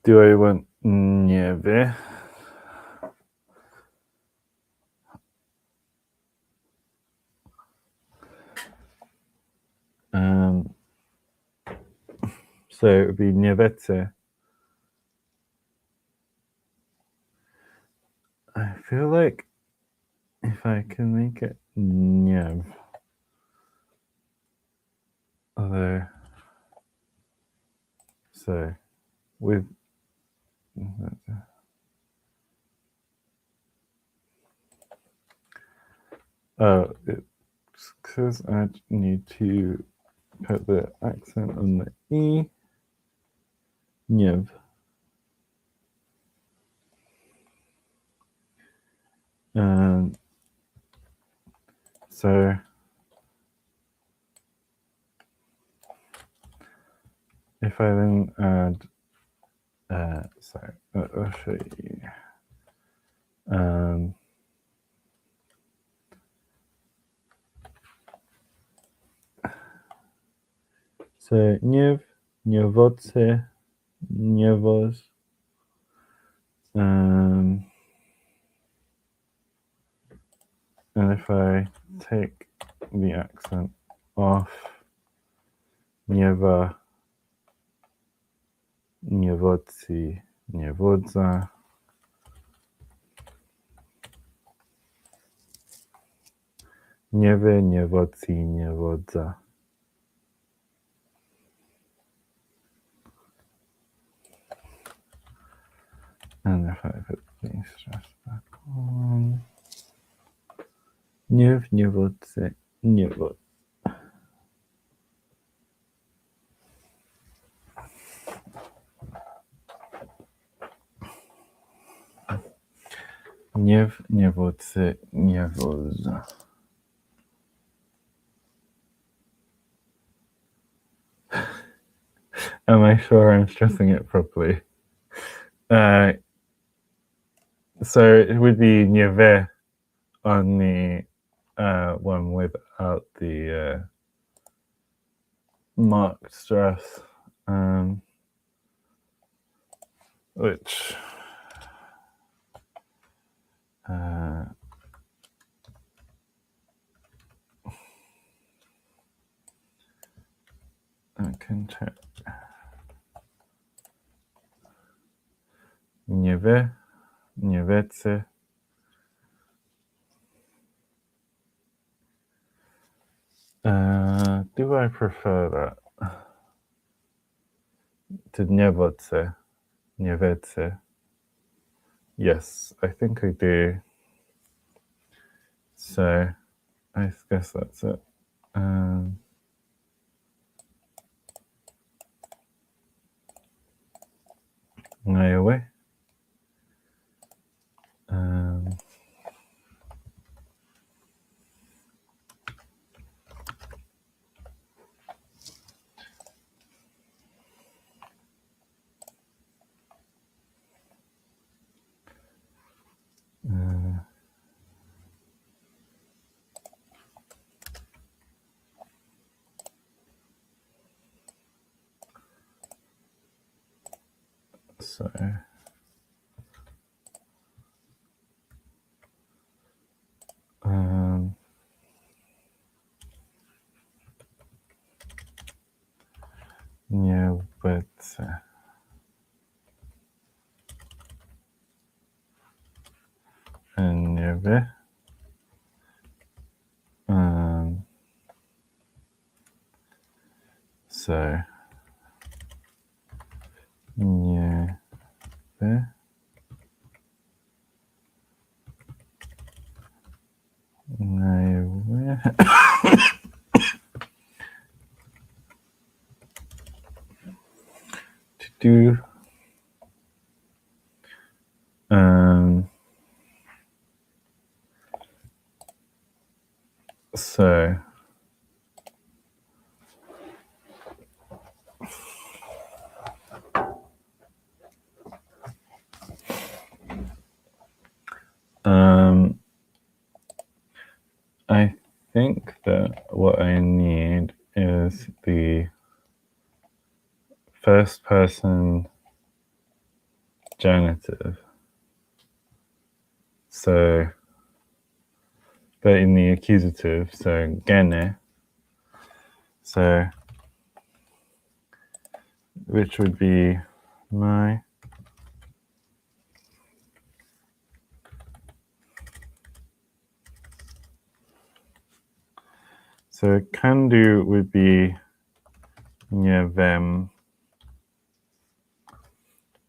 Do I want nieve? So it would be nievete. I feel like if I can make it niev, although, so with it's because I need to put the accent on the E. Niev. So if I then add, sorry, I'll show you. So niev, nievoce, nievos. And if I take the accent off, nieva, nievoci, nievodza. Nieve, nievoci, nievodza. And if I put the stress back on, niev, nievoce, nievod. Niev, nievoce, nievozza. Am I sure I'm stressing it properly? So it would be nieve on the one without the marked stress, which I can check. Nieve, nievece. Do I prefer that to nievoce, nievece? Yes, I think I do. So I guess that's it. Away. So nie obecę. Nie wie. So nie wie. Nie wie. To do. So I think that what I need is the first person genitive. So, but in the accusative, so gene. So, which would be my. So can do would be nie wiem,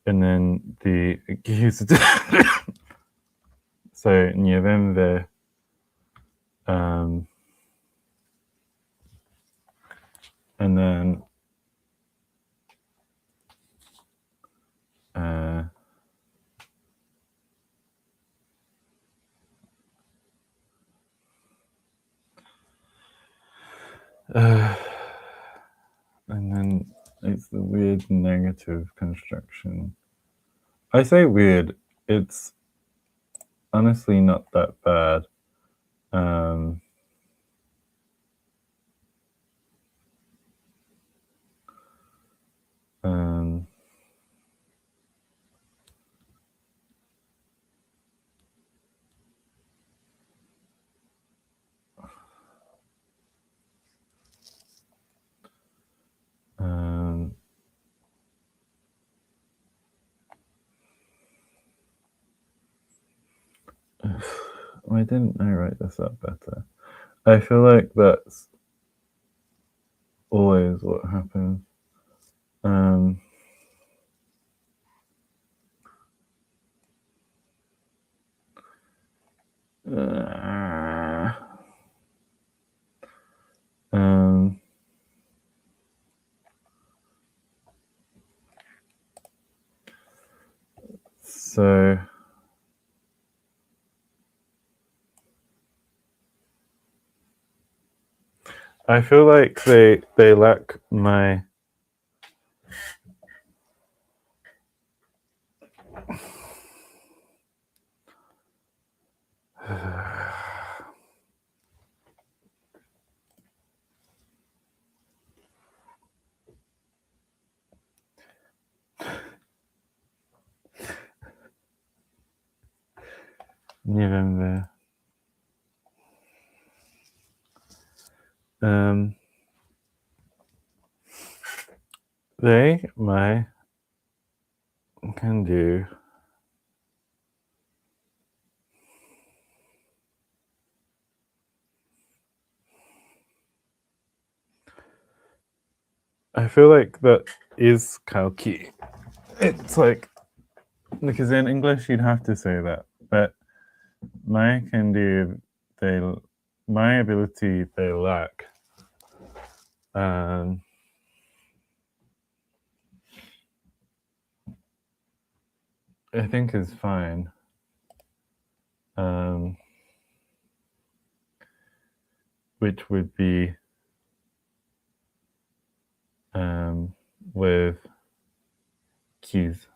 and then the accusative. So nie wiem wy. And then and then it's the weird negative construction. I say weird, it's honestly not that bad. Why didn't I write this up better? I feel like that's always what happens. So I feel like they lack my nie wiem wy. They my can do. I feel like that is kalki. It's like because in English you'd have to say that, but my can do my ability they lack. I think is fine. Which would be with keys.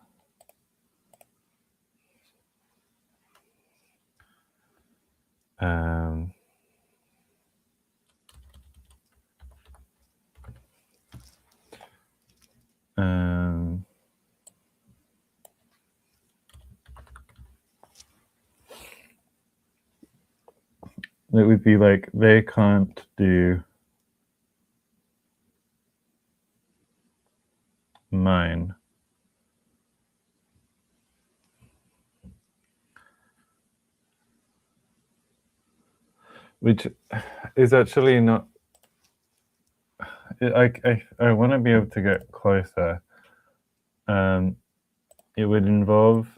It would be like, they can't do mine. Which is actually not... I want to be able to get closer. It would involve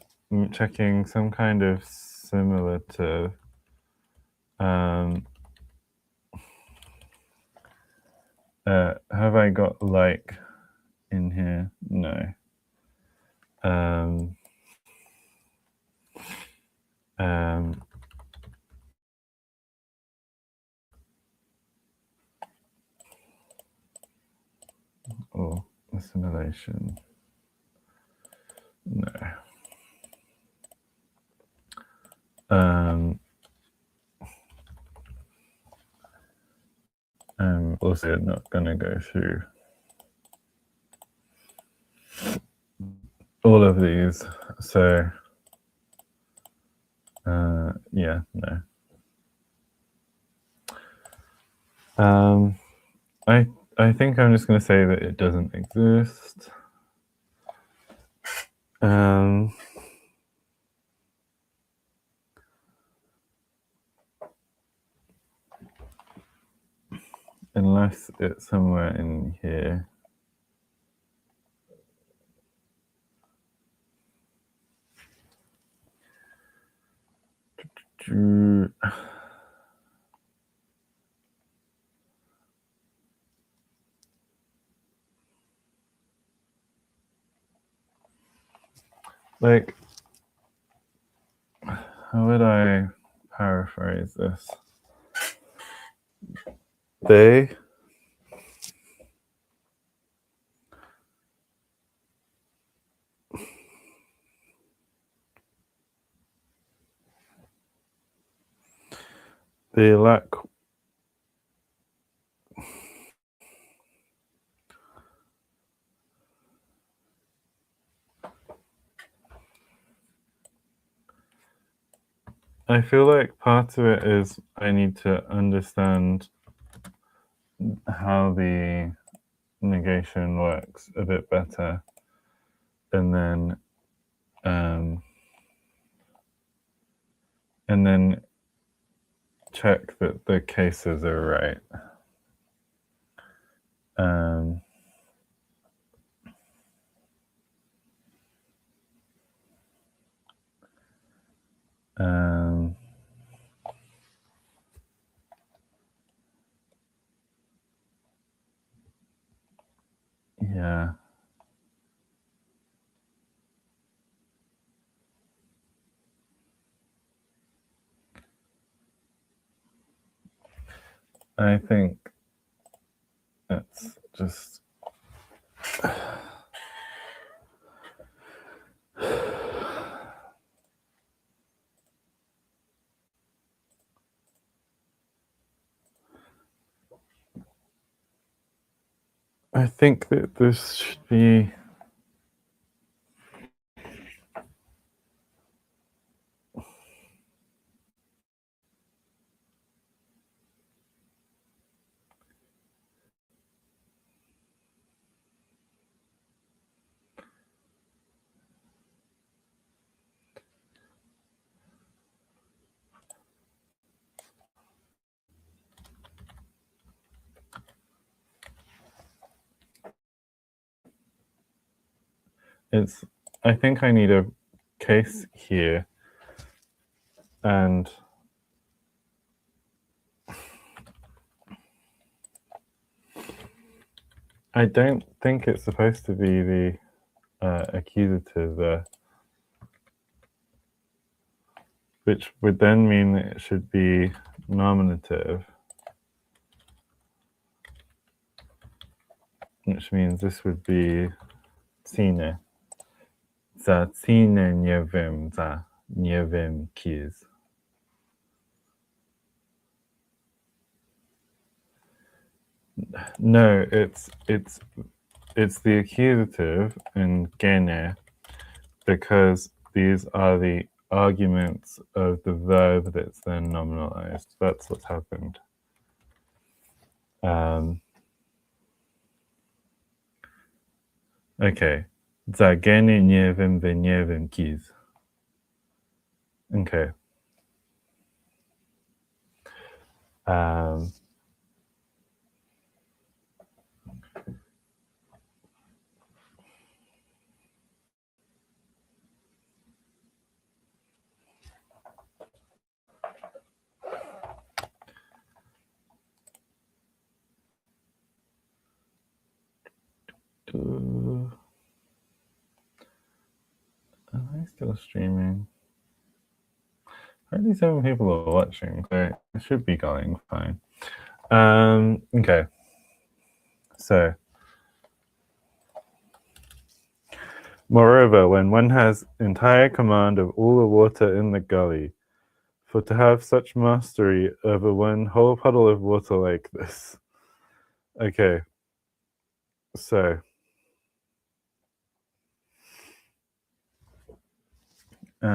checking some kind of simulative. Have I got like in here? No. Or assimilation. No. I'm also not going to go through all of these. So, yeah, no. I think I'm just going to say that it doesn't exist. Unless it's somewhere in here. Like, how would I paraphrase this? They lack I feel like part of it is I need to understand how the negation works a bit better, and then check that the cases are right. Yeah. I think it's just I think that this should be I think I need a case here, and I don't think it's supposed to be the accusative there, which would then mean that it should be nominative, which means this would be cine. Za cine nie wiem, za nie wiem kiz. No, it's the accusative in gene, because these are the arguments of the verb that's then nominalized. That's what's happened. Okay. Zageni niewem wyniewem kiz. Okay. Am I still streaming? 37 people are watching, so it should be going fine. Okay. So, moreover, when one has entire command of all the water in the gully, for to have such mastery over one whole puddle of water like this. Okay. So, also,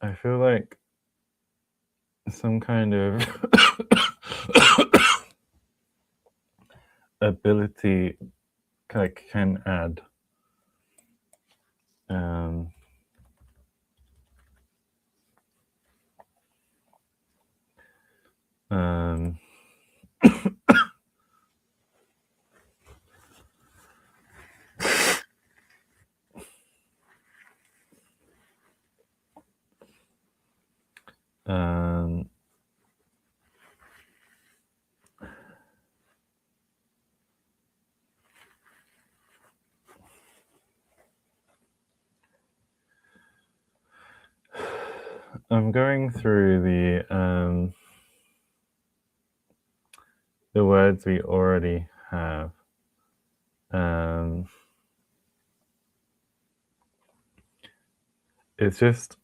I feel like some kind of ability can add I'm going through the words we already have. It's just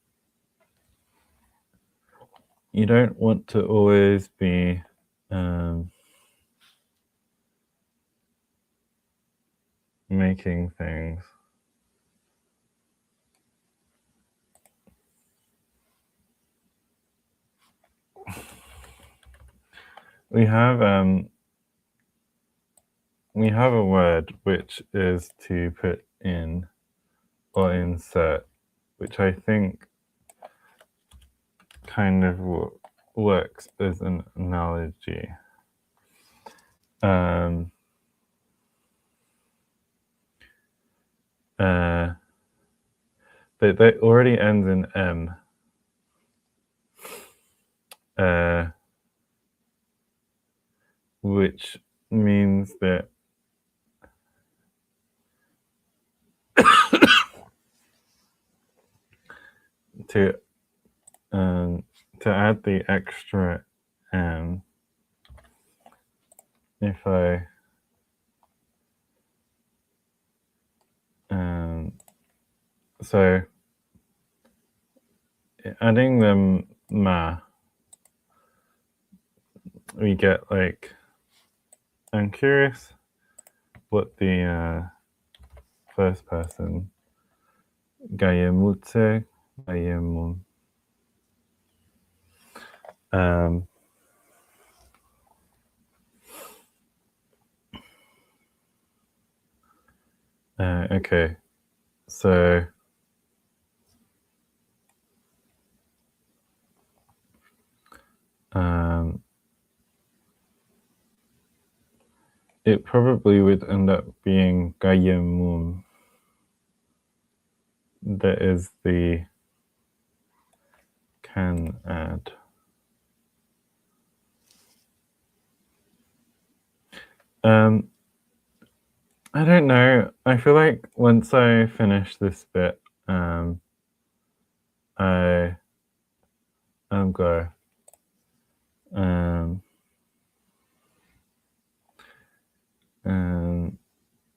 you don't want to always be making things. We have a word which is to put in or insert, which I think kind of works as an analogy. But that already ends in M. Which means that to add the extra M, if I so adding the ma, we get like, I'm curious what the first person gayemutse gayemun okay, so it probably would end up being gayemun. That is the can add. I don't know. I feel like once I finish this bit, I go.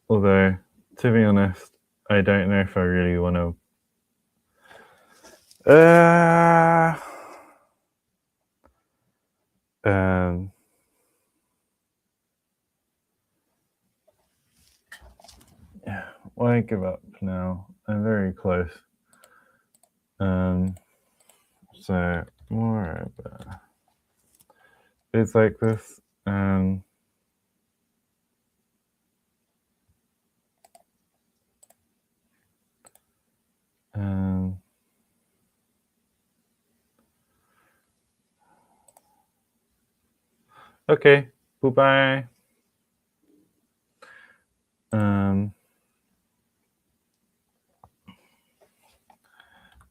Although, to be honest, I don't know if I really want to. Yeah, why give up now? I'm very close. So more, it's like this. Okay, Bouba.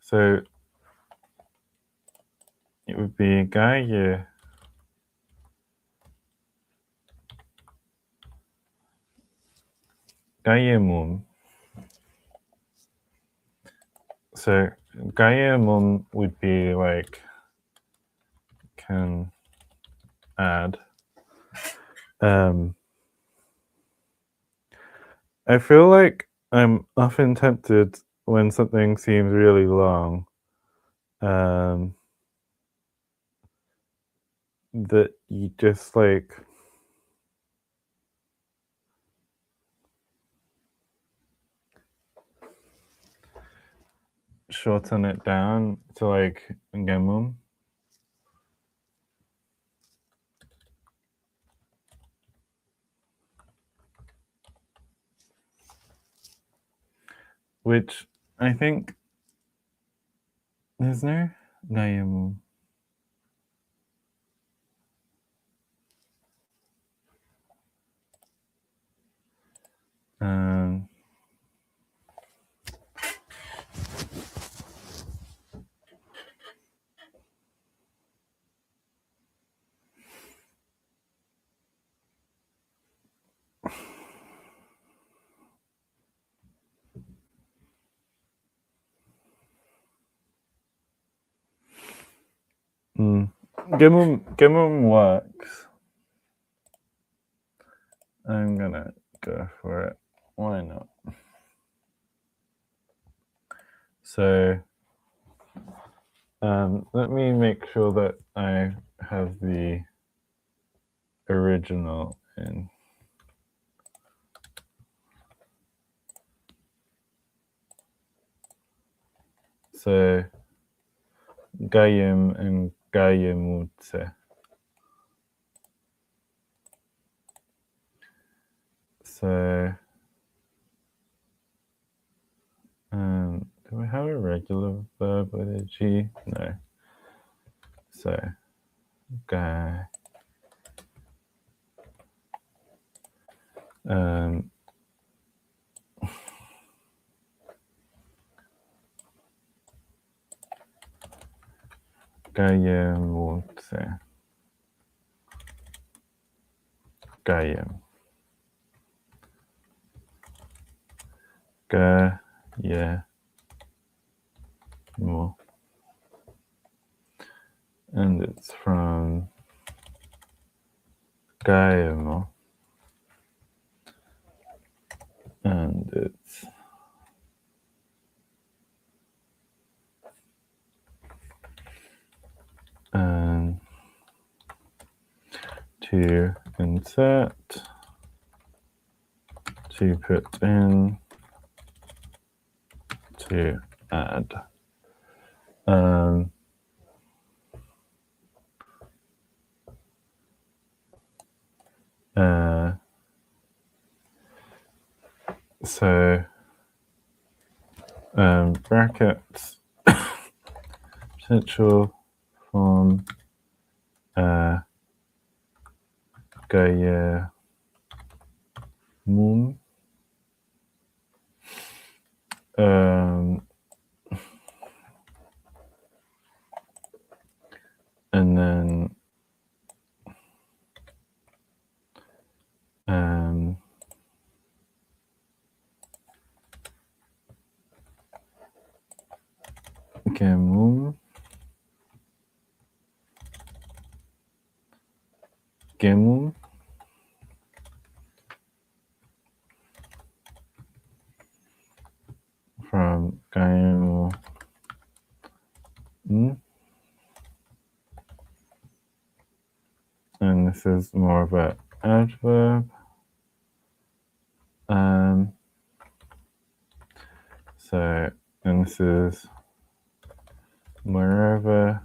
So it would be Gaia. Gaiamum. So Gaiamum would be like can add. I feel like I'm often tempted when something seems really long, that you just like shorten it down to like gemum. Which I think is no Gaiamum. Gemum works. I'm gonna go for it. Why not? So let me make sure that I have the original in. So Gaiam and Gaiamutse. So do we have a regular verb with a G? No. So Gai. Gaiamutse. Gaiam. Gaiamo. And it's from Gaiamo. And it's to insert, to put in, to add. So brackets potential form Gaia Moon. And then Gimel from Gimel. And this is more of an adverb. So, and this is wherever,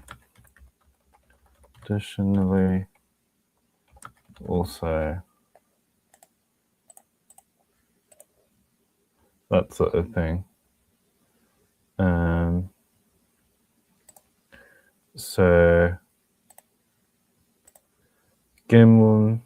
additionally, also, that sort of thing. So, Gimel.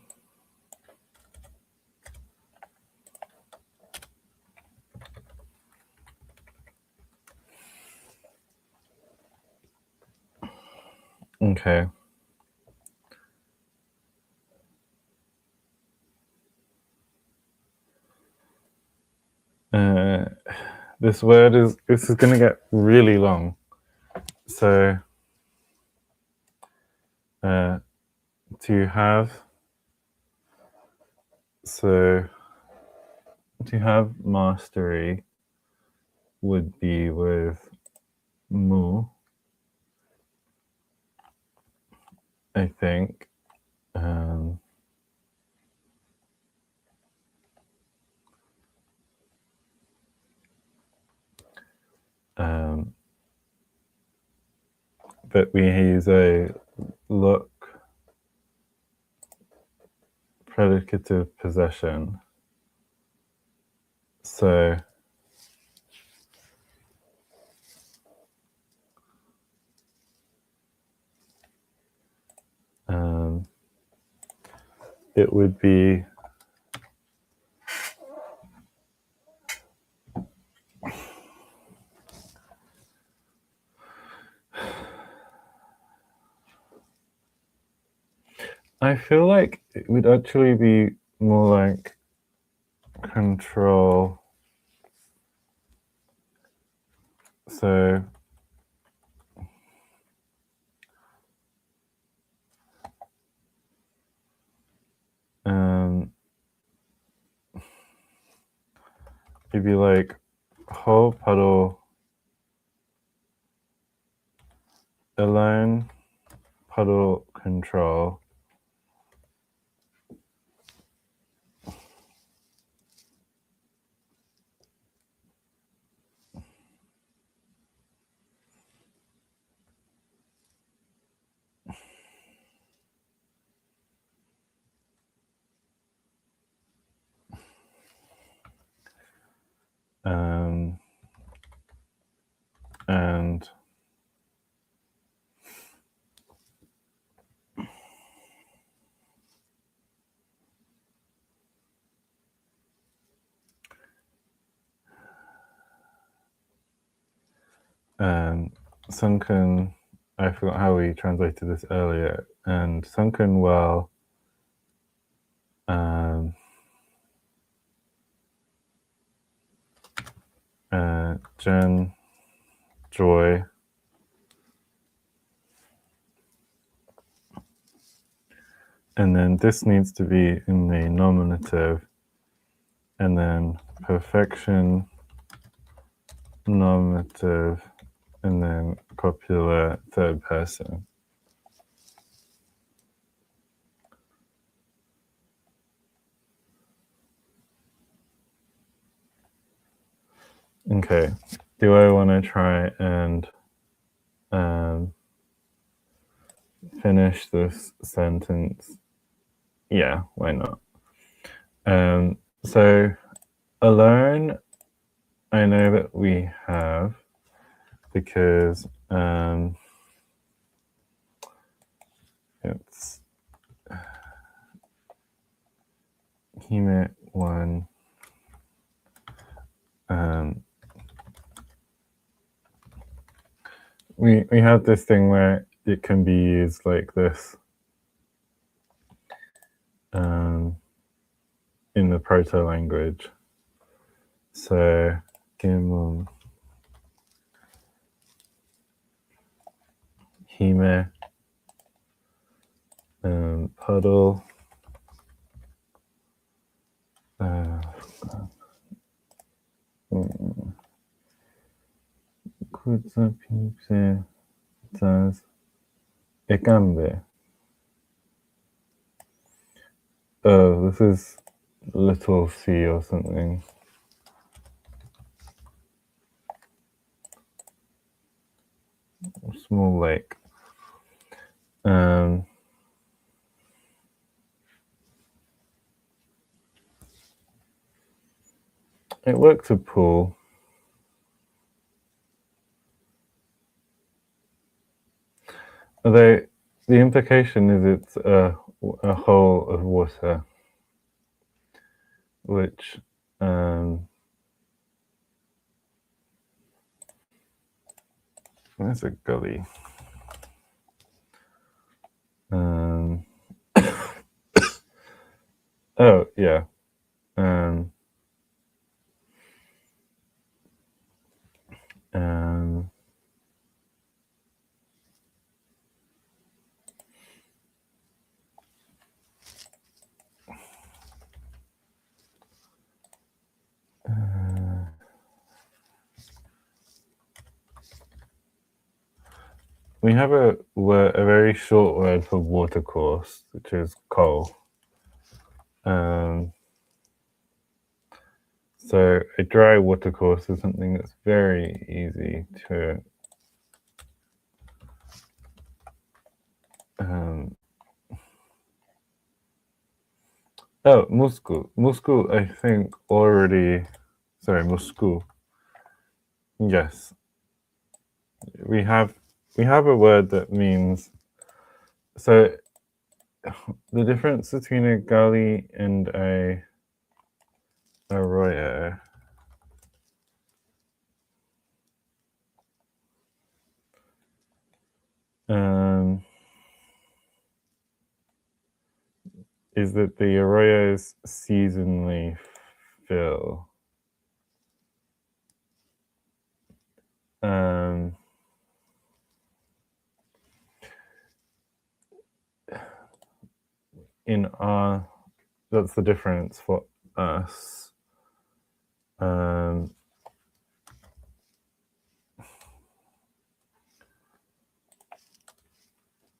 Okay. This is going to get really long. So, to have mastery would be with mu, I think. But we use a look predicative possession. So it would be I feel like it would actually be more like control. So it'd be like whole puddle alone puddle control. And sunken, I forgot how we translated this earlier, and sunken well Jen, joy, and then this needs to be in the nominative, and then perfection, nominative, and then copula, third person. Okay, do I want to try and finish this sentence? Yeah, why not? So alone, I know that we have because it's hime one. We have this thing where it can be used like this in the proto language. So gimum hime puddle Kurza pipse says Ekambe. Oh, this is little sea or something. Small lake. It looks a pool. Although the implication is it's a hole of water, which there's a gully. Oh yeah. We have a very short word for watercourse, which is coal. So a dry watercourse is something that's very easy to Moscow. Moscow, I think already. Sorry, Moscow. Yes, we have a word that means. So the difference between a gully and a arroyo is that the arroyos seasonally fill. That's the difference for us.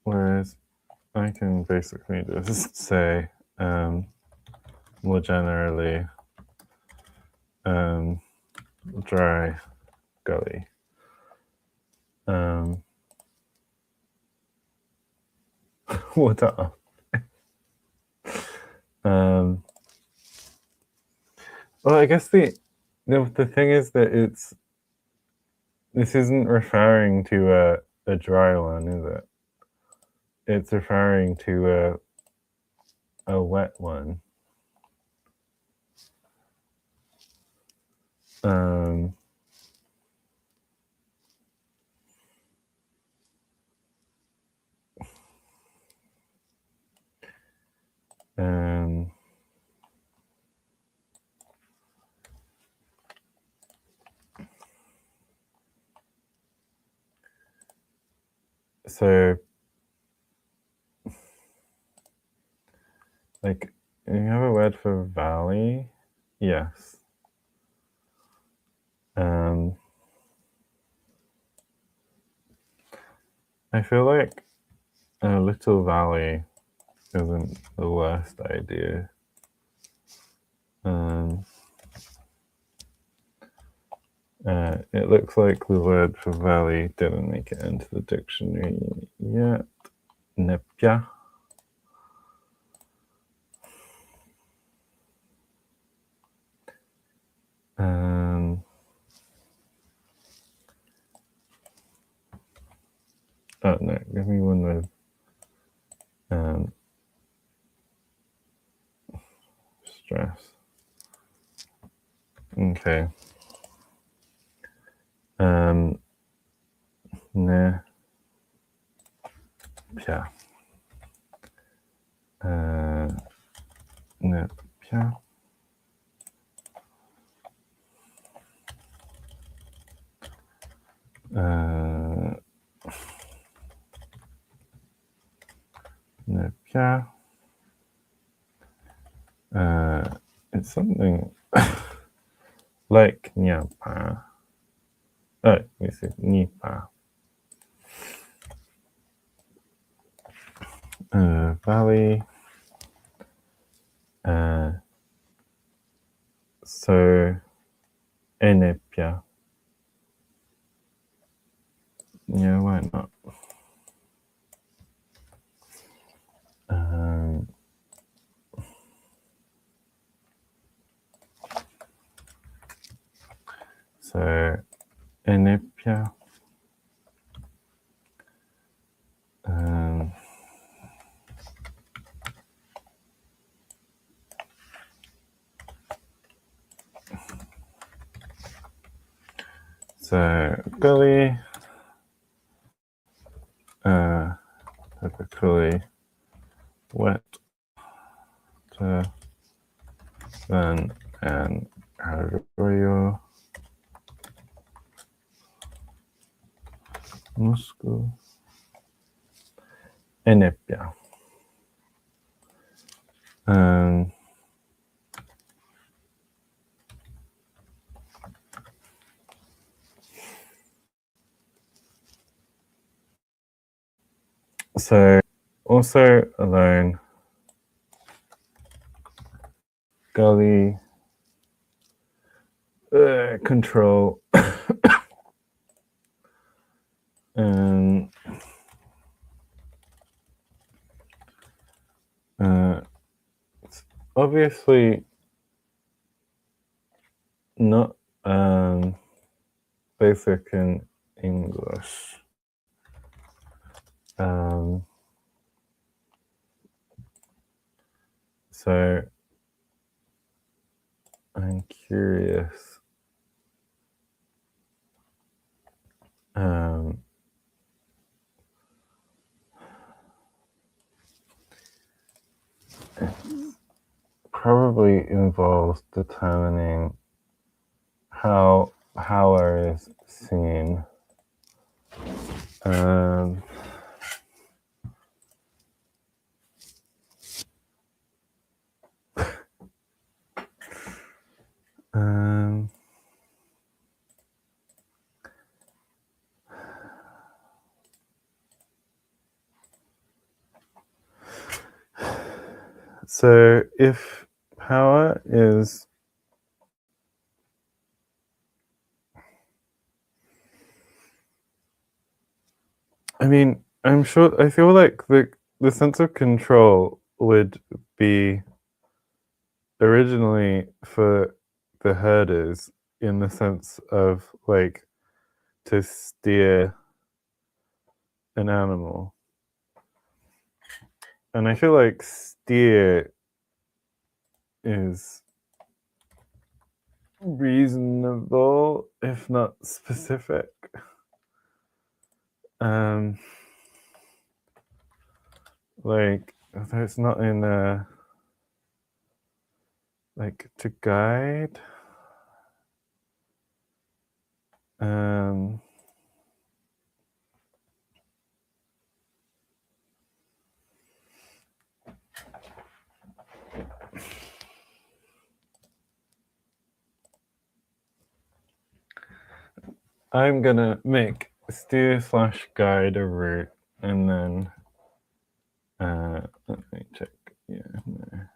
Whereas I can basically just say more generally dry gully. Water. Well, I guess the thing is that this isn't referring to a dry one, is it? It's referring to a wet one. So, like, you have a word for valley? Yes. I feel like a little valley isn't the worst idea. It looks like the word for valley didn't make it into the dictionary yet. Nepia. Oh no, give me one with stress. Okay. Ne. Pia. Ne. Pia. Ne. Pia. It's something like nyapa. Oh, this is nipa. Valley. So enepia. Yeah, why not? So enepia. So gully. Typically wet then an arroyo muscu enepia. So also alone gully control it's obviously not basic in English. So I'm curious. It probably involves determining how power is seen. So if power is I'm sure I feel like the sense of control would be originally for the herders in the sense of like to steer an animal. And I feel like steer is reasonable, if not specific. Like, it's not in like to guide. I'm gonna make steer/guide a route, and then let me check. Yeah, no.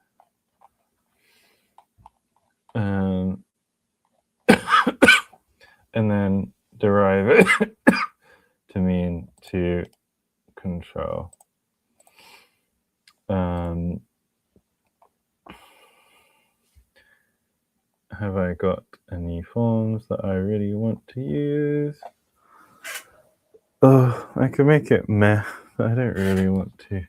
And then derive it to mean to control. Have I got any forms that I really want to use? Oh, I could make it meh, but I don't really want to.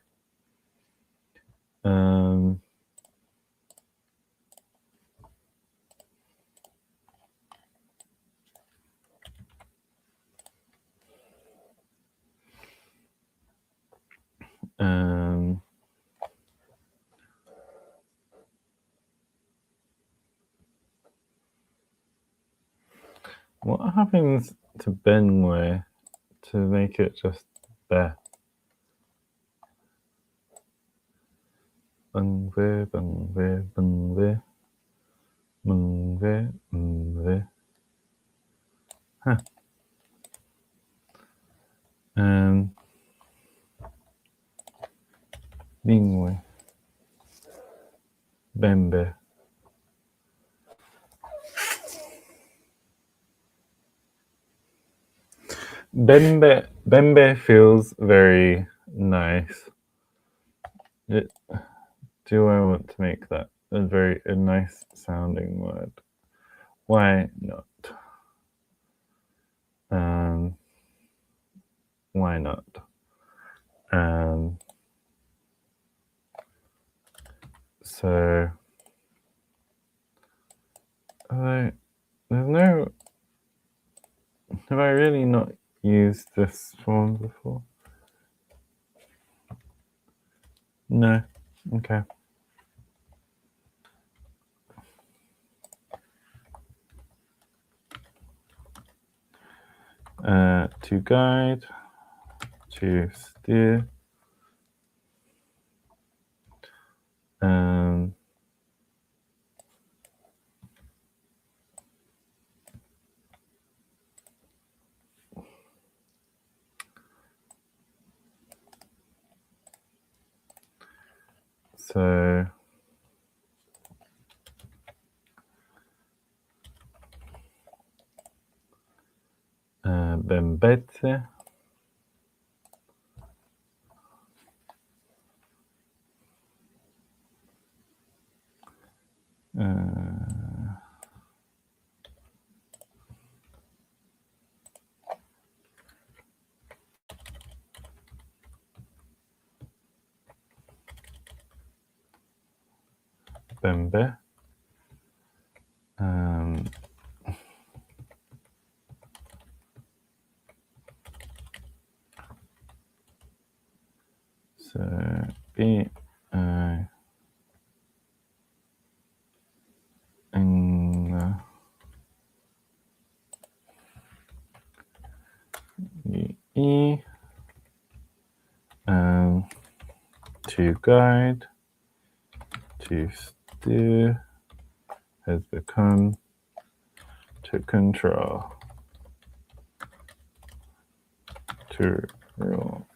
What happens to Benway to make it just there? Benway. mungve. Huh. Mingwe. Bembe. Bembe feels very nice. Do I want to make that a nice sounding word? Why not? Why not? So have I really not used this form before? No. Okay. To guide, to steer, so bembete, bembe, so B I N E to guide, to steer has become to control, to rule.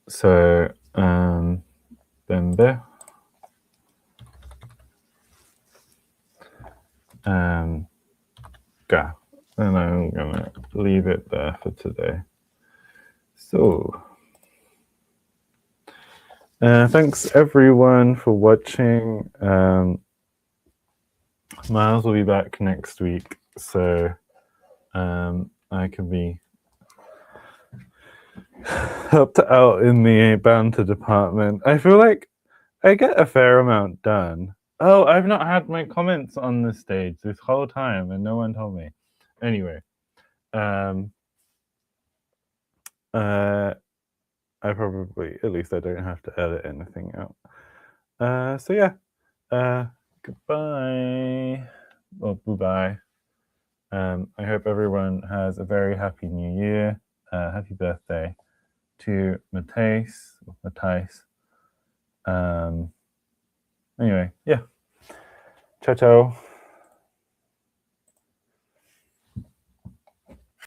So bembe, ga, and I'm gonna leave it there for today. So thanks everyone for watching. Miles will be back next week, so I can be helped out in the banter department. I feel like I get a fair amount done. Oh, I've not had my comments on the stage this whole time, and no one told me. Anyway, I probably, at least I don't have to edit anything out. So yeah, goodbye. Well, bye-bye. I hope everyone has a very happy new year. Happy birthday to Matthijs. Anyway, yeah. Ciao, ciao.